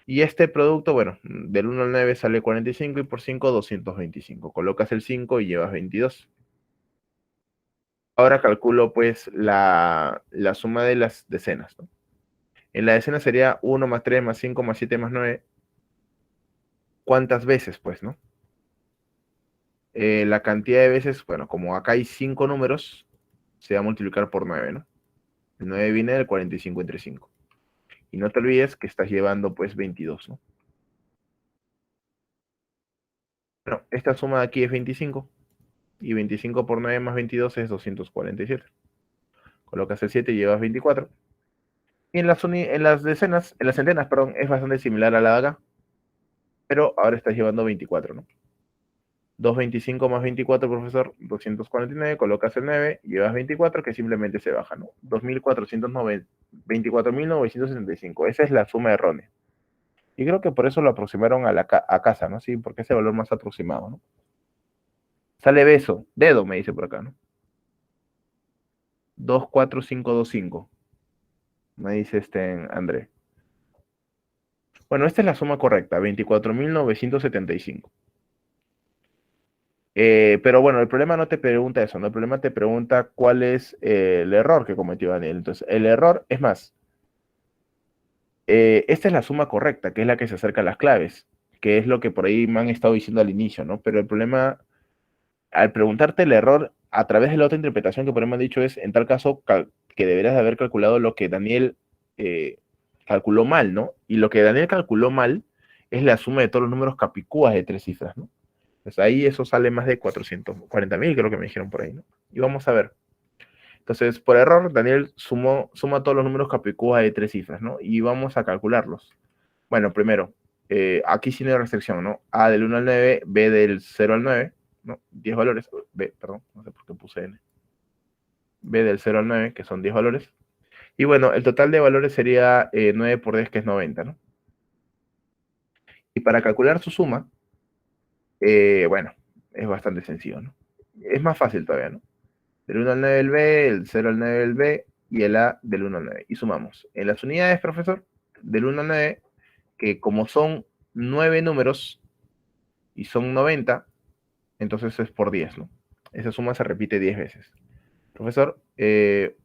Y este producto, bueno, del 1 al 9 sale 45 y por 5, 225. Colocas el 5 y llevas 22. Ahora calculo pues la suma de las decenas, ¿no? En la decena sería 1 más 3 más 5 más 7 más 9. ¿Cuántas veces, pues, no? La cantidad de veces, bueno, como acá hay 5 números, se va a multiplicar por 9, ¿no? El 9 viene del 45 entre 5. Y no te olvides que estás llevando, pues, 22, ¿no? Bueno, esta suma de aquí es 25. Y 25 por 9 más 22 es 247. Colocas el 7 y llevas 24. Y en las decenas, en las centenas, perdón, es bastante similar a la de acá. Pero ahora estás llevando 24, ¿no? 225 más 24, profesor, 249, colocas el 9, llevas 24, que simplemente se baja, ¿no? 2490, 24.975. Esa es la suma errónea. Y creo que por eso lo aproximaron a casa, ¿no? Sí, porque es el valor más aproximado, ¿no? Sale beso, dedo, me dice por acá, ¿no? 24525, me dice André. Bueno, esta es la suma correcta, 24.975. Pero bueno, el problema no te pregunta eso, ¿no? El problema te pregunta cuál es el error que cometió Daniel. Entonces, el error, es más, Esta es la suma correcta, que es la que se acerca a las claves, que es lo que por ahí me han estado diciendo al inicio, ¿no? Pero el problema, al preguntarte el error a través de la otra interpretación que por ahí me han dicho es, en tal caso, que deberías de haber calculado lo que Daniel calculó mal, ¿no? Y lo que Daniel calculó mal es la suma de todos los números capicúas de 3 cifras, ¿no? Pues ahí eso sale más de 440.000, creo que me dijeron por ahí, ¿no? Y vamos a ver. Entonces, por error, Daniel suma todos los números capicúas de 3 cifras, ¿no? Y vamos a calcularlos. Bueno, primero, aquí sí no hay restricción, ¿no? A del 1 al 9, B del 0 al 9, ¿no? 10 valores, B, perdón, no sé por qué puse N. B del 0 al 9, que son 10 valores. Y bueno, el total de valores sería 9 por 10, que es 90, ¿no? Y para calcular su suma, bueno, es bastante sencillo, ¿no? Es más fácil todavía, ¿no? Del 1 al 9 el B, el 0 al 9 el B y el A del 1 al 9. Y sumamos. En las unidades, profesor, del 1 al 9, que como son 9 números y son 90, entonces es por 10, ¿no? Esa suma se repite 10 veces. Profesor, del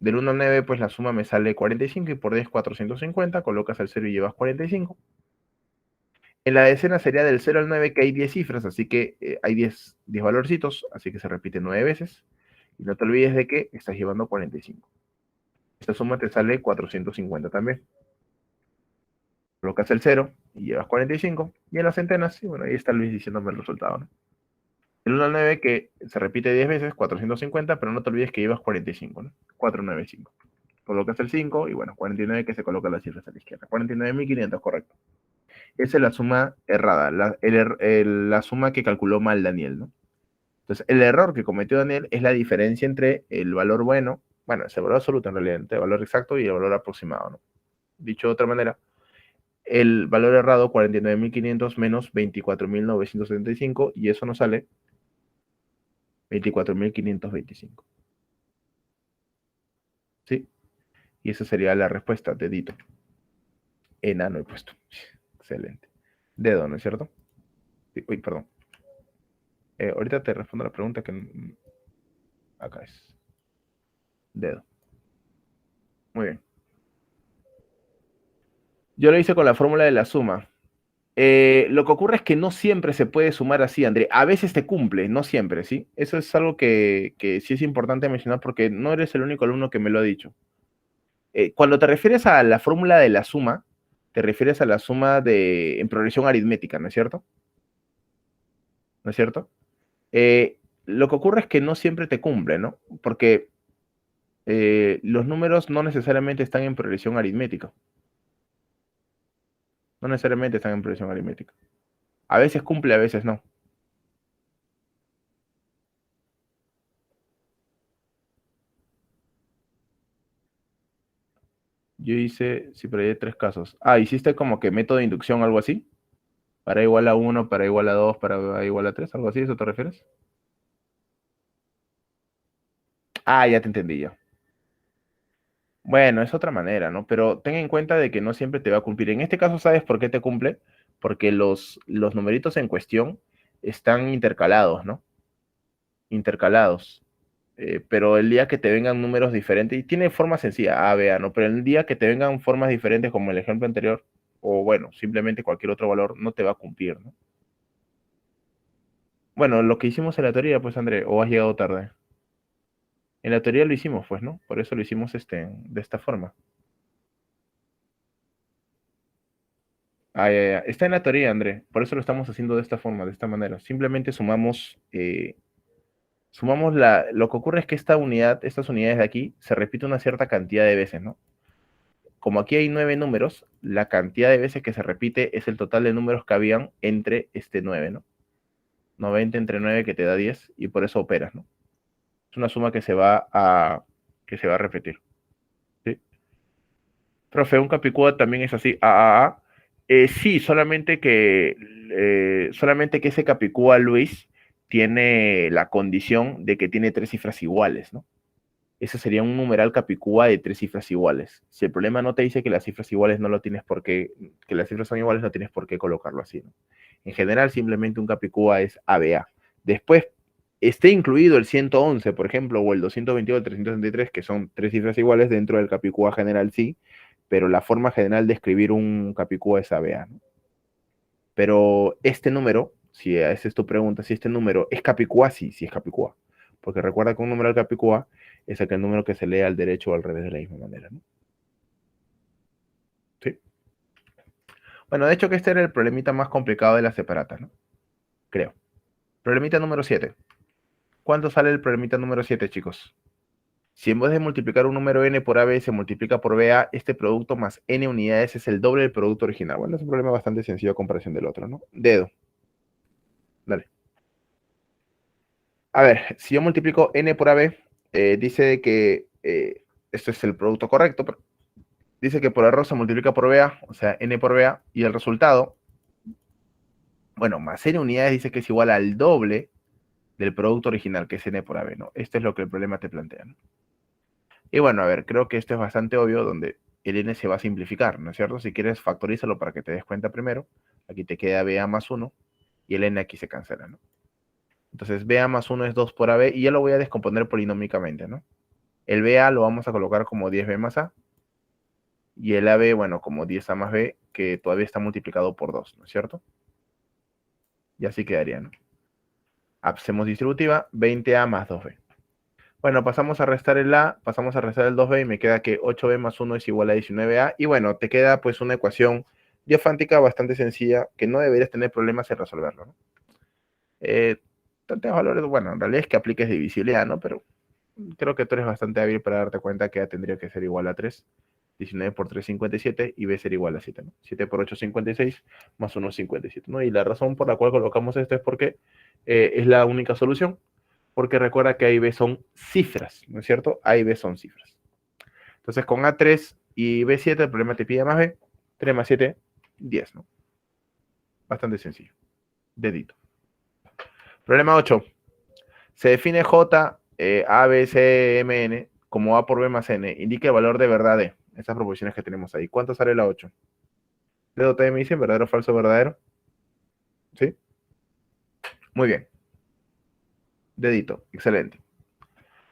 1 al 9, pues la suma me sale 45 y por 10, 450. Colocas el 0 y llevas 45. En la decena sería del 0 al 9, que hay 10 cifras, así que hay 10 valorcitos, así que se repite 9 veces. Y no te olvides de que estás llevando 45. Esta suma te sale 450 también. Colocas el 0 y llevas 45. Y en las centenas, y bueno, ahí está Luis diciéndome el resultado, ¿no? El 1 al 9 que se repite 10 veces, 450, pero no te olvides que llevas 45, ¿no? 495. Colocas el 5 y bueno, 49 que se coloca las cifras a la izquierda. 49.500, correcto. Esa es la suma errada, la suma que calculó mal Daniel, ¿no? Entonces, el error que cometió Daniel es la diferencia entre el valor bueno, es el valor absoluto en realidad, entre el valor exacto y el valor aproximado, ¿no? Dicho de otra manera, el valor errado, 49.500 menos 24.975, y eso nos sale 24.525. ¿Sí? Y esa sería la respuesta, dedito. Enano he puesto. Excelente. Dedo, ¿no es cierto? Sí, uy, perdón. Ahorita te respondo la pregunta que acá es. Dedo. Muy bien. Yo lo hice con la fórmula de la suma. Lo que ocurre es que no siempre se puede sumar así, André. A veces te cumple, no siempre, ¿sí? Eso es algo que sí es importante mencionar porque no eres el único alumno que me lo ha dicho. Cuando te refieres a la fórmula de la suma, te refieres a la suma en progresión aritmética, ¿no es cierto? ¿No es cierto? Lo que ocurre es que no siempre te cumple, ¿no? Porque los números no necesariamente están en progresión aritmética. No necesariamente están en progresión aritmética. A veces cumple, a veces no. Yo hice, sí, pero hay 3 casos. Ah, hiciste como que método de inducción, algo así. Para igual a 1, para igual a 2, para igual a 3, algo así, ¿eso te refieres? Ah, ya te entendí ya. Bueno, es otra manera, ¿no? Pero ten en cuenta de que no siempre te va a cumplir. En este caso, ¿sabes por qué te cumple? Porque los numeritos en cuestión están intercalados, ¿no? Intercalados. Pero el día que te vengan números diferentes, y tiene forma sencilla, A, B, A, ¿no? Pero el día que te vengan formas diferentes, como el ejemplo anterior, o bueno, simplemente cualquier otro valor, no te va a cumplir, ¿no? Bueno, lo que hicimos en la teoría, pues, André, o has llegado tarde. En la teoría lo hicimos, pues, ¿no? Por eso lo hicimos de esta forma. Ah, ya, ya. Está en la teoría, André. Por eso lo estamos haciendo de esta forma, de esta manera. Simplemente sumamos lo que ocurre es que estas unidades de aquí, se repite una cierta cantidad de veces, ¿no? Como aquí hay 9 números, la cantidad de veces que se repite es el total de números que habían entre este 9, ¿no? 90 entre 9 que te da 10 y por eso operas, ¿no? Es una suma que se va a repetir. ¿Sí? Profe, un capicúa también es así, A. Sí, solamente que ese capicúa, Luis, tiene la condición de que tiene 3 cifras iguales, ¿no? Ese sería un numeral capicúa de 3 cifras iguales. Si el problema no te dice que las cifras iguales no lo tienes por qué, que las cifras son iguales, no tienes por qué colocarlo así, ¿no? En general, simplemente un capicúa es ABA. Después, esté incluido el 111, por ejemplo, o el 222, el 363, que son 3 cifras iguales dentro del capicúa general, sí, pero la forma general de escribir un Capicúa es ABA, ¿no? Pero este número, si esa es tu pregunta, si este número es Capicúa, sí, sí es Capicúa. Porque recuerda que un número de Capicúa es aquel número que se lee al derecho o al revés de la misma manera, ¿no? Sí. Bueno, de hecho que este era el problemita más complicado de las separatas, ¿no? Creo. Problemita número 7. ¿Cuánto sale el problemita número 7, chicos? Si en vez de multiplicar un número n por AB se multiplica por BA, este producto más n unidades es el doble del producto original. Bueno, es un problema bastante sencillo a comparación del otro, ¿no? Dedo. Dale. A ver, si yo multiplico n por AB, dice que esto es el producto correcto, pero dice que por error se multiplica por BA, o sea, n por BA, y el resultado, bueno, más n unidades dice que es igual al doble del producto original, que es n por AB, ¿no? Esto es lo que el problema te plantea, ¿no? Y bueno, a ver, creo que esto es bastante obvio, donde el n se va a simplificar, ¿no es cierto? Si quieres, factorízalo para que te des cuenta primero. Aquí te queda BA más 1, y el n aquí se cancela, ¿no? Entonces, BA más 1 es 2 por AB, y ya lo voy a descomponer polinómicamente, ¿no? El BA lo vamos a colocar como 10B más A, y el AB, bueno, como 10A más B, que todavía está multiplicado por 2, ¿no es cierto? Y así quedaría, ¿no? Hacemos distributiva, 20A más 2B. Bueno, pasamos a restar el A, pasamos a restar el 2B y me queda que 8B más 1 es igual a 19A. Y bueno, te queda pues una ecuación diafántica bastante sencilla que no deberías tener problemas en resolverlo, ¿no? Tantos valores, bueno, en realidad es que apliques divisibilidad, ¿no? Pero creo que tú eres bastante hábil para darte cuenta que A tendría que ser igual a 3. 19 por 3, 57, y B ser igual a 7, ¿no? 7 por 8, 56, más 1, 57, ¿no? Y la razón por la cual colocamos esto es porque es la única solución, porque recuerda que A y B son cifras, ¿no es cierto? A y B son cifras. Entonces, con A3 y B7, el problema te pide más B, 3 más 7, 10, ¿no? Bastante sencillo. Dedito. Problema 8. Se define J, A, B, C, M, N como A por B más N. Indica el valor de verdad de estas proposiciones que tenemos ahí. ¿Cuánto sale la 8? Dedo T me dicen verdadero, falso, verdadero. ¿Sí? Muy bien. Dedito. Excelente.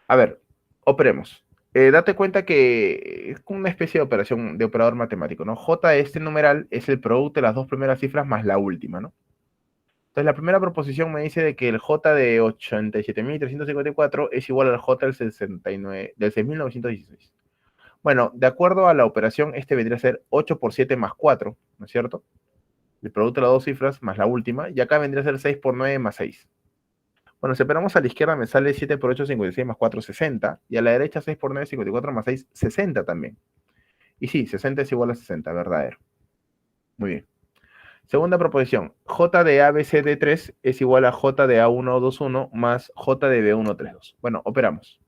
A ver, operemos. Date cuenta que es como una especie de operación de operador matemático, ¿no? J, este numeral, es el producto de las dos primeras cifras más la última, ¿no? Entonces, la primera proposición me dice de que el J de 87.354 es igual al J del 69, del 6.916. Bueno, de acuerdo a la operación, este vendría a ser 8 por 7 más 4, ¿no es cierto? El producto de las dos cifras más la última, y acá vendría a ser 6 por 9 más 6. Bueno, si operamos a la izquierda me sale 7 por 8, 56 más 4, 60, y a la derecha 6 por 9, 54 más 6, 60 también. Y sí, 60 es igual a 60, verdadero. Muy bien. Segunda proposición, J de ABCD3 es igual a J de A121 más J de B132. Bueno, operamos.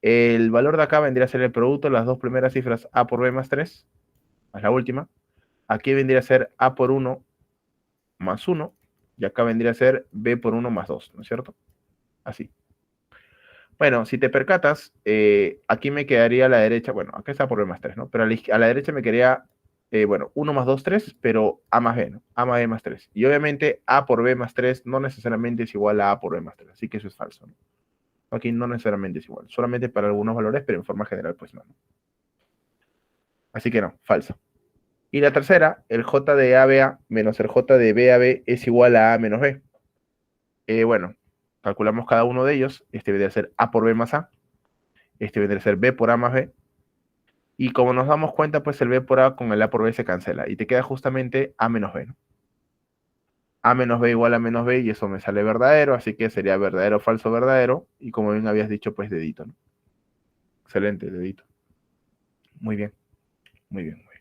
El valor de acá vendría a ser el producto de las dos primeras cifras A por B más 3, más la última. Aquí vendría a ser A por 1 más 1, y acá vendría a ser B por 1 más 2, ¿no es cierto? Así. Bueno, si te percatas, aquí me quedaría a la derecha, bueno, acá está por B más 3, ¿no? Pero a la derecha me quedaría, bueno, 1 más 2, 3, pero A más B, ¿no? A más B más 3. Y obviamente A por B más 3 no necesariamente es igual a A por B más 3, así que eso es falso, ¿no? Aquí no necesariamente es igual, solamente para algunos valores, pero en forma general, pues no, ¿no? Así que no, falso. Y la tercera, el J de ABA menos el J de BAB es igual a A menos B. Bueno, calculamos cada uno de ellos. Este vendría a ser A por B más A. Este vendría a ser B por A más B. Y como nos damos cuenta, pues el B por A con el A por B se cancela. Y te queda justamente A menos B, ¿no? A menos B igual a menos B, y eso me sale verdadero. Así que sería verdadero, falso, verdadero. Y como bien habías dicho, pues dedito, ¿no? Excelente, dedito. Muy bien, muy bien, muy bien.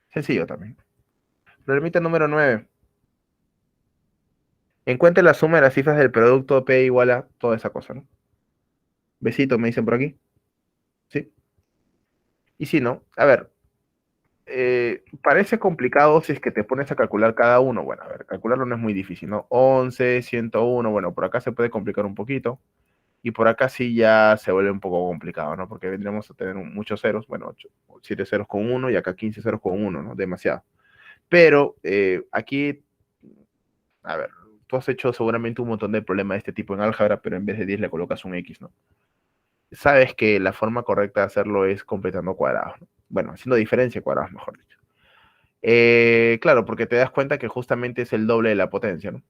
Sencillo también. Problemita número 9. Encuentre la suma de las cifras del producto P igual a toda esa cosa, ¿no? Besito, me dicen por aquí. ¿Sí? Y si no, a ver, parece complicado si es que te pones a calcular cada uno. Bueno, a ver, calcularlo no es muy difícil, ¿no? 11, 101, bueno, por acá se puede complicar un poquito. Y por acá sí ya se vuelve un poco complicado, ¿no? Porque vendríamos a tener muchos ceros, bueno, 7 ceros con 1 y acá 15 ceros con 1, ¿no? Demasiado. Pero aquí, a ver, tú has hecho seguramente un montón de problemas de este tipo en álgebra, pero en vez de 10 le colocas un X, ¿no? Sabes que la forma correcta de hacerlo es completando cuadrados, ¿no? bueno, haciendo diferencia de cuadrados, mejor dicho. Claro, porque te das cuenta que justamente es el doble de la potencia, ¿no?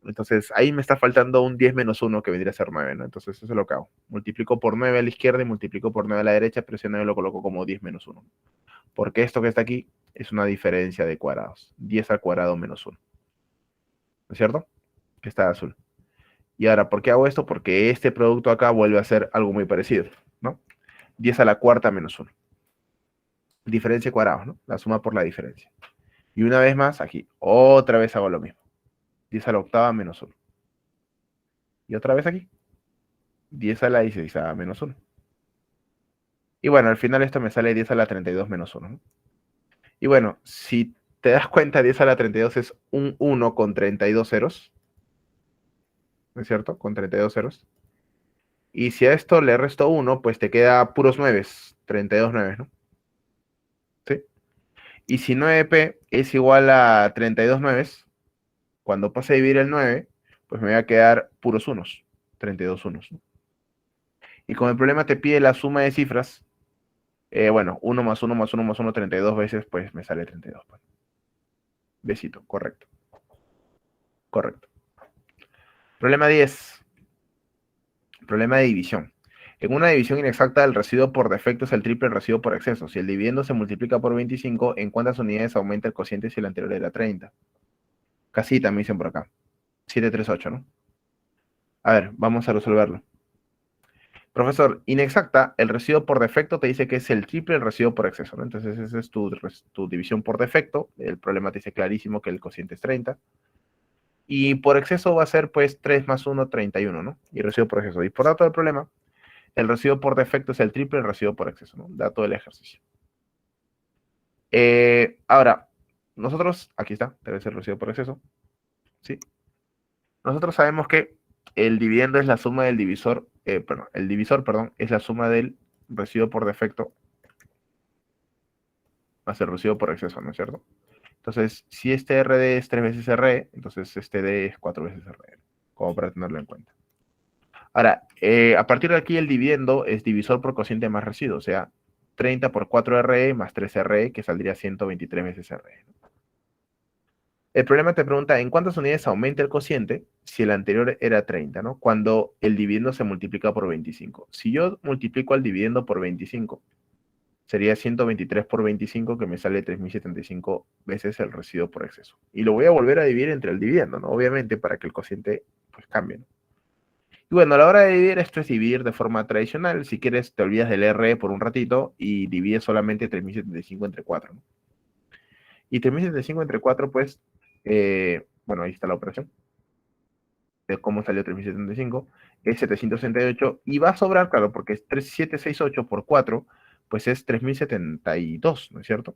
Entonces, ahí me está faltando un 10 menos 1 que vendría a ser 9, ¿no? Entonces, eso es lo que hago. Multiplico por 9 a la izquierda y multiplico por 9 a la derecha, pero ese 9 lo coloco como 10 menos 1. Porque esto que está aquí es una diferencia de cuadrados. 10 al cuadrado menos 1. ¿No es cierto? Que está azul. Y ahora, ¿por qué hago esto? Porque este producto acá vuelve a ser algo muy parecido, ¿no? 10 a la cuarta menos 1. Diferencia de cuadrados, ¿no? La suma por la diferencia. Y una vez más, aquí, otra vez hago lo mismo. 10 a la octava menos 1. Y otra vez aquí, 10 a la 16 menos 1. Y bueno, al final esto me sale 10 a la 32 menos 1, ¿no? Y bueno, si te das cuenta, 10 a la 32 es un 1 con 32 ceros, ¿no es cierto? Con 32 ceros. Y si a esto le resto 1, pues te queda puros 9, 32 9, ¿no? ¿Sí? Y si 9p es igual a 32 9, cuando pase a dividir el 9, pues me voy a quedar puros unos, 32 unos, ¿no? Y como el problema te pide la suma de cifras, bueno, 1 más 1 más 1 más 1, 32 veces, pues me sale 32. Pues. Besito, correcto. Correcto. Problema 10. Problema de división. En una división inexacta, el residuo por defecto es el triple del residuo por exceso. Si el dividendo se multiplica por 25, ¿en cuántas unidades aumenta el cociente si el anterior era 30? Casi también dicen por acá. 738, ¿no? A ver, vamos a resolverlo. Profesor, inexacta, el residuo por defecto te dice que es el triple del residuo por exceso, ¿no? Entonces esa es tu división por defecto. El problema te dice clarísimo que el cociente es 30. Y por exceso va a ser pues 3 más 1, 31, ¿no? Y residuo por exceso. Y por dato del problema, el residuo por defecto es el triple del residuo por exceso, ¿no? Dato del ejercicio. Ahora, nosotros, aquí está, debe ser residuo por exceso, ¿sí? Nosotros sabemos que el dividendo es la suma del divisor, perdón, el divisor, perdón, es la suma del residuo por defecto más el residuo por exceso, ¿no es cierto? Entonces, si este RD es 3 veces RE, entonces este D es 4 veces RE, como para tenerlo en cuenta. Ahora, a partir de aquí el dividendo es divisor por cociente más residuo, o sea, 30 por 4 RE más 3 RE, que saldría 123 veces RE. El problema te pregunta, ¿en cuántas unidades aumenta el cociente si el anterior era 30, ¿no? Cuando el dividendo se multiplica por 25. Si yo multiplico al dividendo por 25, sería 123 por 25, que me sale 3075 veces el residuo por exceso. Y lo voy a volver a dividir entre el dividendo, ¿no? Obviamente, para que el cociente pues cambie, ¿no? Y bueno, a la hora de dividir, esto es dividir de forma tradicional. Si quieres, te olvidas del R por un ratito y divides solamente 3075 entre 4, ¿no? Y 3075 entre 4, pues, bueno, ahí está la operación de cómo salió 3075, es 768, y va a sobrar, claro, porque es 3768 por 4, pues es 3072, ¿no es cierto?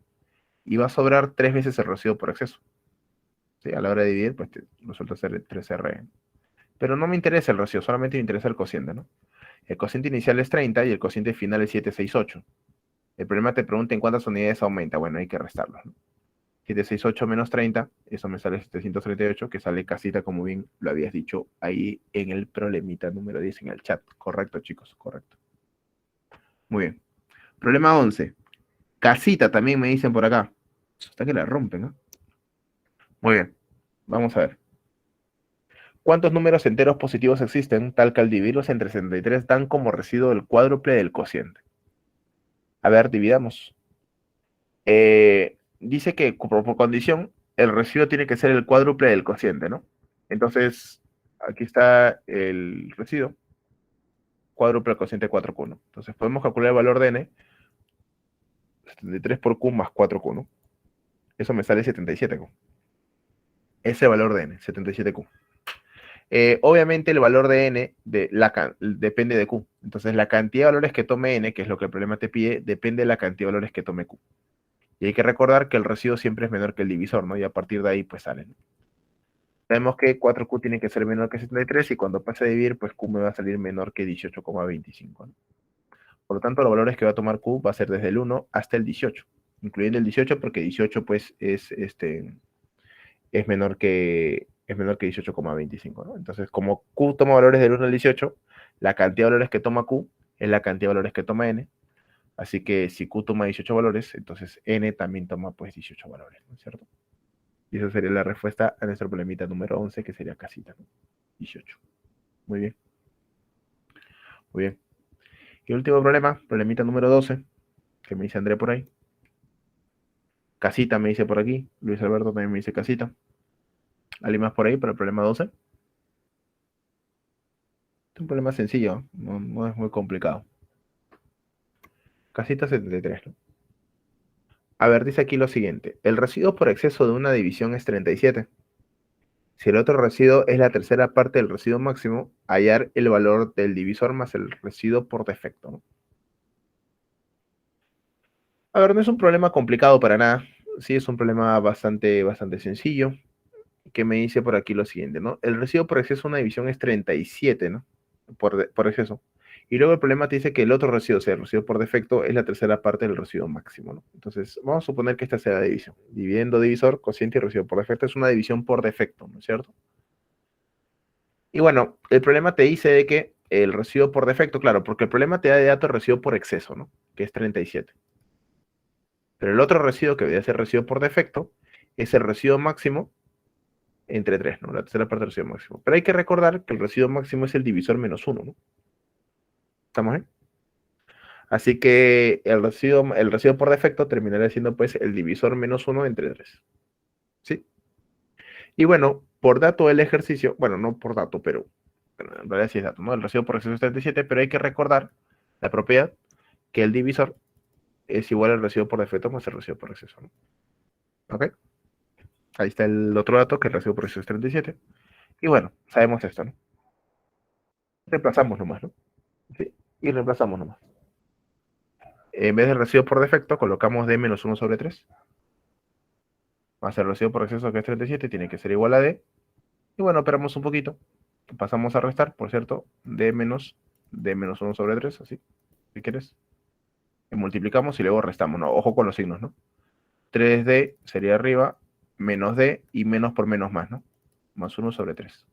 Y va a sobrar 3 veces el residuo por exceso. ¿Sí? A la hora de dividir, pues resulta ser 3R. Pero no me interesa el residuo, solamente me interesa el cociente, ¿no? El cociente inicial es 30 y el cociente final es 768. El problema te pregunta en cuántas unidades aumenta. Bueno, hay que restarlo, ¿no? 768 menos 30, eso me sale 738, que sale casita, como bien lo habías dicho ahí en el problemita número 10 en el chat. Correcto, chicos, correcto. Muy bien. Problema 11. Casita también me dicen por acá. Hasta que la rompen, ¿no? Muy bien. Vamos a ver. ¿Cuántos números enteros positivos existen, tal que al dividirlos entre 63 dan como residuo el cuádruple del cociente? A ver, dividamos. Dice que por condición, el residuo tiene que ser el cuádruple del cociente, ¿no? Entonces, aquí está el residuo, cuádruple del cociente 4Q, ¿no? Entonces, podemos calcular el valor de n, 73 por Q más 4Q, ¿no? Eso me sale 77Q. Ese valor de n, 77Q. Obviamente el valor de n depende de Q. Entonces, la cantidad de valores que tome n, que es lo que el problema te pide, depende de la cantidad de valores que tome Q. Y hay que recordar que el residuo siempre es menor que el divisor, ¿no? Y a partir de ahí, pues sale, ¿no? Sabemos que 4Q tiene que ser menor que 73 y cuando pase a dividir, pues Q me va a salir menor que 18,25, ¿no? Por lo tanto, los valores que va a tomar Q va a ser desde el 1 hasta el 18, incluyendo el 18 porque 18 pues es menor que 18,25, ¿no? Entonces, como Q toma valores del 1 al 18, la cantidad de valores que toma Q es la cantidad de valores que toma N, Así que si Q toma 18 valores, entonces N también toma pues 18 valores, ¿no es cierto? Y esa sería la respuesta a nuestro problemita número 11, que sería casita, ¿no? 18. Muy bien, muy bien. Y el último problema, problemita número 12, que me dice André por ahí. Casita me dice por aquí, Luis Alberto también me dice casita. ¿Alguien más por ahí para el problema 12? Es un problema sencillo, no es muy complicado. Casita 73, ¿no? A ver, dice aquí lo siguiente. El residuo por exceso de una división es 37. Si el otro residuo es la tercera parte del residuo máximo, hallar el valor del divisor más el residuo por defecto, ¿no? A ver, no es un problema complicado para nada. Sí, es un problema bastante sencillo. Que me dice por aquí lo siguiente, ¿no? El residuo por exceso de una división es 37, ¿no? Por exceso. Y luego el problema te dice que el otro residuo, o sea, el residuo por defecto, es la tercera parte del residuo máximo, ¿no? Entonces, vamos a suponer que esta sea la división. Dividiendo divisor, cociente y residuo por defecto es una división por defecto, ¿no es cierto? Y bueno, el problema te dice de que el residuo por defecto, claro, porque el problema te da de dato el residuo por exceso, ¿no? Que es 37. Pero el otro residuo que debería ser residuo por defecto es el residuo máximo entre 3, ¿no? La tercera parte del residuo máximo. Pero hay que recordar que el residuo máximo es el divisor menos 1, ¿no? ¿Estamos ahí? Así que el residuo por defecto terminará siendo pues el divisor menos 1 entre 3. ¿Sí? Y bueno, por dato del ejercicio, bueno, no por dato, pero en realidad sí es dato, ¿no? El residuo por exceso es 37, pero hay que recordar la propiedad que el divisor es igual al residuo por defecto más el residuo por exceso, ¿no? ¿Ok? Ahí está el otro dato, que el residuo por exceso es 37. Y bueno, sabemos esto, ¿no? Reemplazamos nomás, ¿no? Sí, y reemplazamos nomás. En vez del residuo por defecto, colocamos d menos 1 sobre 3, más el residuo por exceso, que es 37, tiene que ser igual a d. Y bueno, operamos un poquito. Pasamos a restar, por cierto, d menos 1 sobre 3, así, si quieres. Y multiplicamos y luego restamos, ¿no? Ojo con los signos, ¿no? 3d sería arriba, menos d, y menos por menos más, ¿no? Más 1 sobre 3.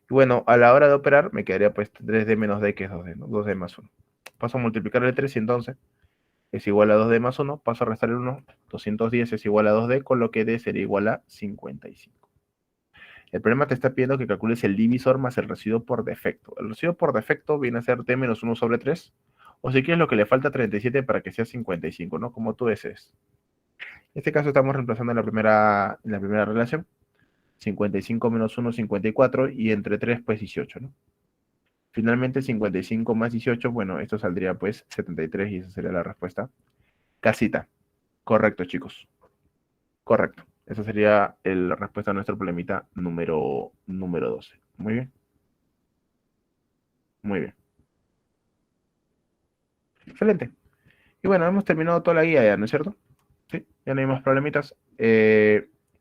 Y bueno, a la hora de operar, me quedaría pues 3d menos d, que es 2d, ¿no? 2d más 1. Paso a multiplicar el 3 y entonces es igual a 2d más 1, paso a restar el 1, 210 es igual a 2d, con lo que d sería igual a 55. El problema te está pidiendo que calcules el divisor más el residuo por defecto. El residuo por defecto viene a ser d menos 1 sobre 3, o si quieres lo que le falta 37 para que sea 55, ¿no? Como tú desees. En este caso estamos reemplazando en la primera relación. 55 menos 1, 54, y entre 3, pues 18, ¿no? Finalmente 55 más 18, bueno, esto saldría pues 73 y esa sería la respuesta. Casita. Correcto, chicos. Correcto. Esa sería la respuesta a nuestro problemita número 12. Muy bien. Muy bien. Excelente. Y bueno, hemos terminado toda la guía ya, ¿no es cierto? Sí, ya no hay más problemitas.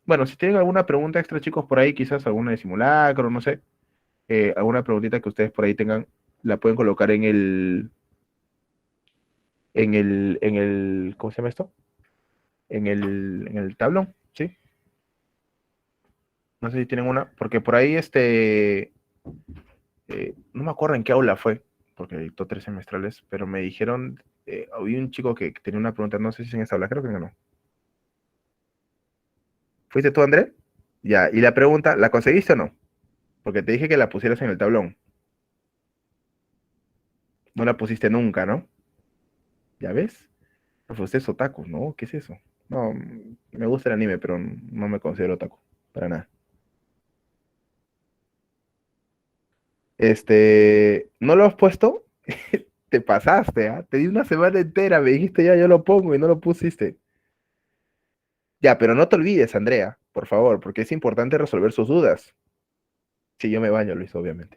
Bueno, si tienen alguna pregunta extra, chicos, por ahí, quizás alguna de simulacro, no sé, alguna preguntita que ustedes por ahí tengan, la pueden colocar ¿cómo se llama esto? En el tablón, ¿sí? No sé si tienen una, porque por ahí, no me acuerdo en qué aula fue, porque dictó 3 semestrales, pero me dijeron, había un chico que tenía una pregunta, no sé si en esa aula, creo que no. ¿Fuiste tú, André? Ya, y la pregunta, ¿la conseguiste o no? Porque te dije que la pusieras en el tablón. No la pusiste nunca, ¿no? ¿Ya ves? Pues usted es otaku, ¿no? ¿Qué es eso? No, me gusta el anime, pero no me considero otaku, para nada. ¿No lo has puesto? Te pasaste, ¿ah? Te di una semana entera, me dijiste ya, yo lo pongo y no lo pusiste. Ya, pero no te olvides, Andrea, por favor, porque es importante resolver sus dudas. Si yo me baño, Luis, obviamente.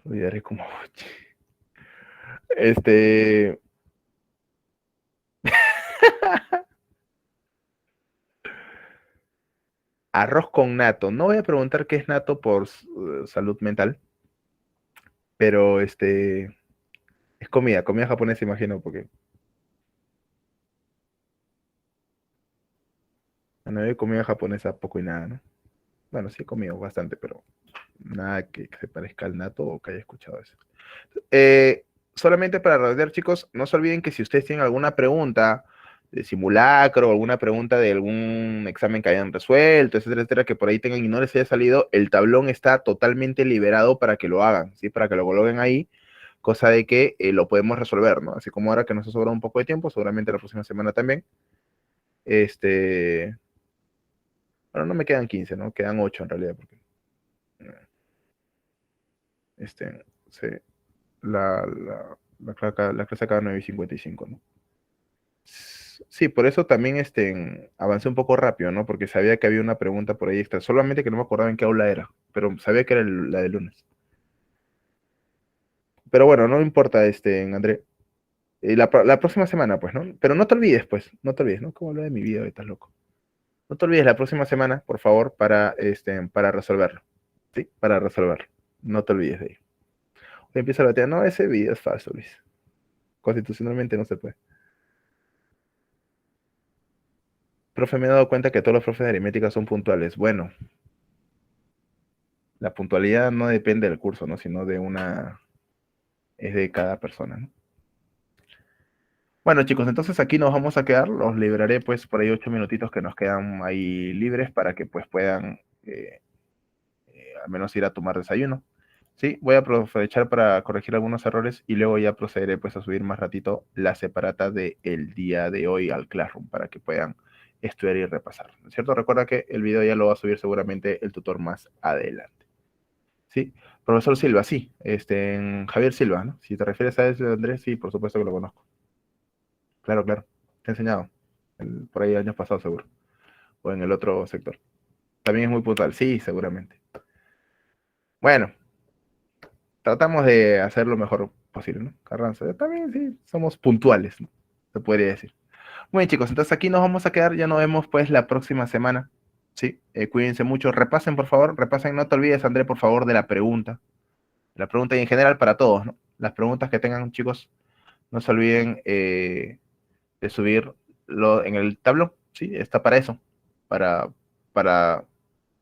Olvidaré como... Este... Arroz con nato. No voy a preguntar qué es nato por salud mental, pero es comida japonesa, imagino, porque bueno, he comida japonesa poco y nada, ¿no? Bueno, sí he comido bastante, pero nada que se parezca al nato o que haya escuchado eso. Eh, solamente para redondear, chicos, no se olviden que si ustedes tienen alguna pregunta de simulacro o alguna pregunta de algún examen que hayan resuelto, etcétera, etcétera, que por ahí tengan y no les haya salido, el tablón está totalmente liberado para que lo hagan, ¿sí? Para que lo coloquen ahí, cosa de que lo podemos resolver, ¿no? Así como ahora que nos ha sobrado un poco de tiempo, seguramente la próxima semana también. Bueno, no me quedan 15, ¿no? Quedan 8 en realidad, porque sí, la clase acaba a 9:55, ¿no? Sí, por eso también avancé un poco rápido, ¿no? Porque sabía que había una pregunta por ahí extra, solamente que no me acordaba en qué aula era, pero sabía que era la de lunes. Pero bueno, no importa, André. La próxima semana, pues, ¿no? Pero no te olvides, pues, no te olvides, ¿no? Como hablo de mi vida, ahorita loco. No te olvides la próxima semana, por favor, para resolverlo, ¿sí? Para resolverlo. No te olvides de ello. Hoy empieza la tía, no, ese video es falso, Luis. Constitucionalmente no se puede. Profe, me he dado cuenta que todos los profes de aritmética son puntuales. Bueno, la puntualidad no depende del curso, ¿no? Sino es de cada persona, ¿no? Bueno, chicos, entonces aquí nos vamos a quedar. Los liberaré, pues, por ahí 8 minutitos que nos quedan ahí libres para que, pues, puedan al menos ir a tomar desayuno. Sí, voy a aprovechar para corregir algunos errores y luego ya procederé, pues, a subir más ratito la separata del día de hoy al Classroom para que puedan estudiar y repasar, ¿no es cierto? Recuerda que el video ya lo va a subir seguramente el tutor más adelante. ¿Sí? Profesor Silva, sí, Javier Silva, ¿no? Si te refieres a ese, Andrés, sí, por supuesto que lo conozco. Claro, claro, te he enseñado, por ahí años pasados seguro, o en el otro sector. También es muy puntual, sí, seguramente. Bueno, tratamos de hacer lo mejor posible, ¿no? Carranza, también sí, somos puntuales, ¿no? Se podría decir. Muy bien, chicos, entonces aquí nos vamos a quedar, ya nos vemos pues la próxima semana, ¿sí? Cuídense mucho, repasen por favor, repasen, no te olvides, André, por favor, de la pregunta y en general para todos, ¿no? Las preguntas que tengan, chicos, no se olviden de subirlo en el tablón, ¿sí? Está para eso, para, para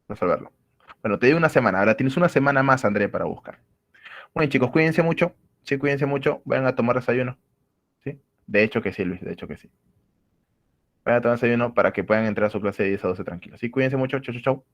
resolverlo. Bueno, te doy una semana, ahora tienes una semana más, André, para buscar. Bueno, chicos, cuídense mucho, sí, cuídense mucho, vayan a tomar desayuno, ¿sí? De hecho que sí, Luis, de hecho que sí. Vayan a tomar desayuno para que puedan entrar a su clase de 10 a 12 tranquilos. Sí, cuídense mucho, chau, chau, chau.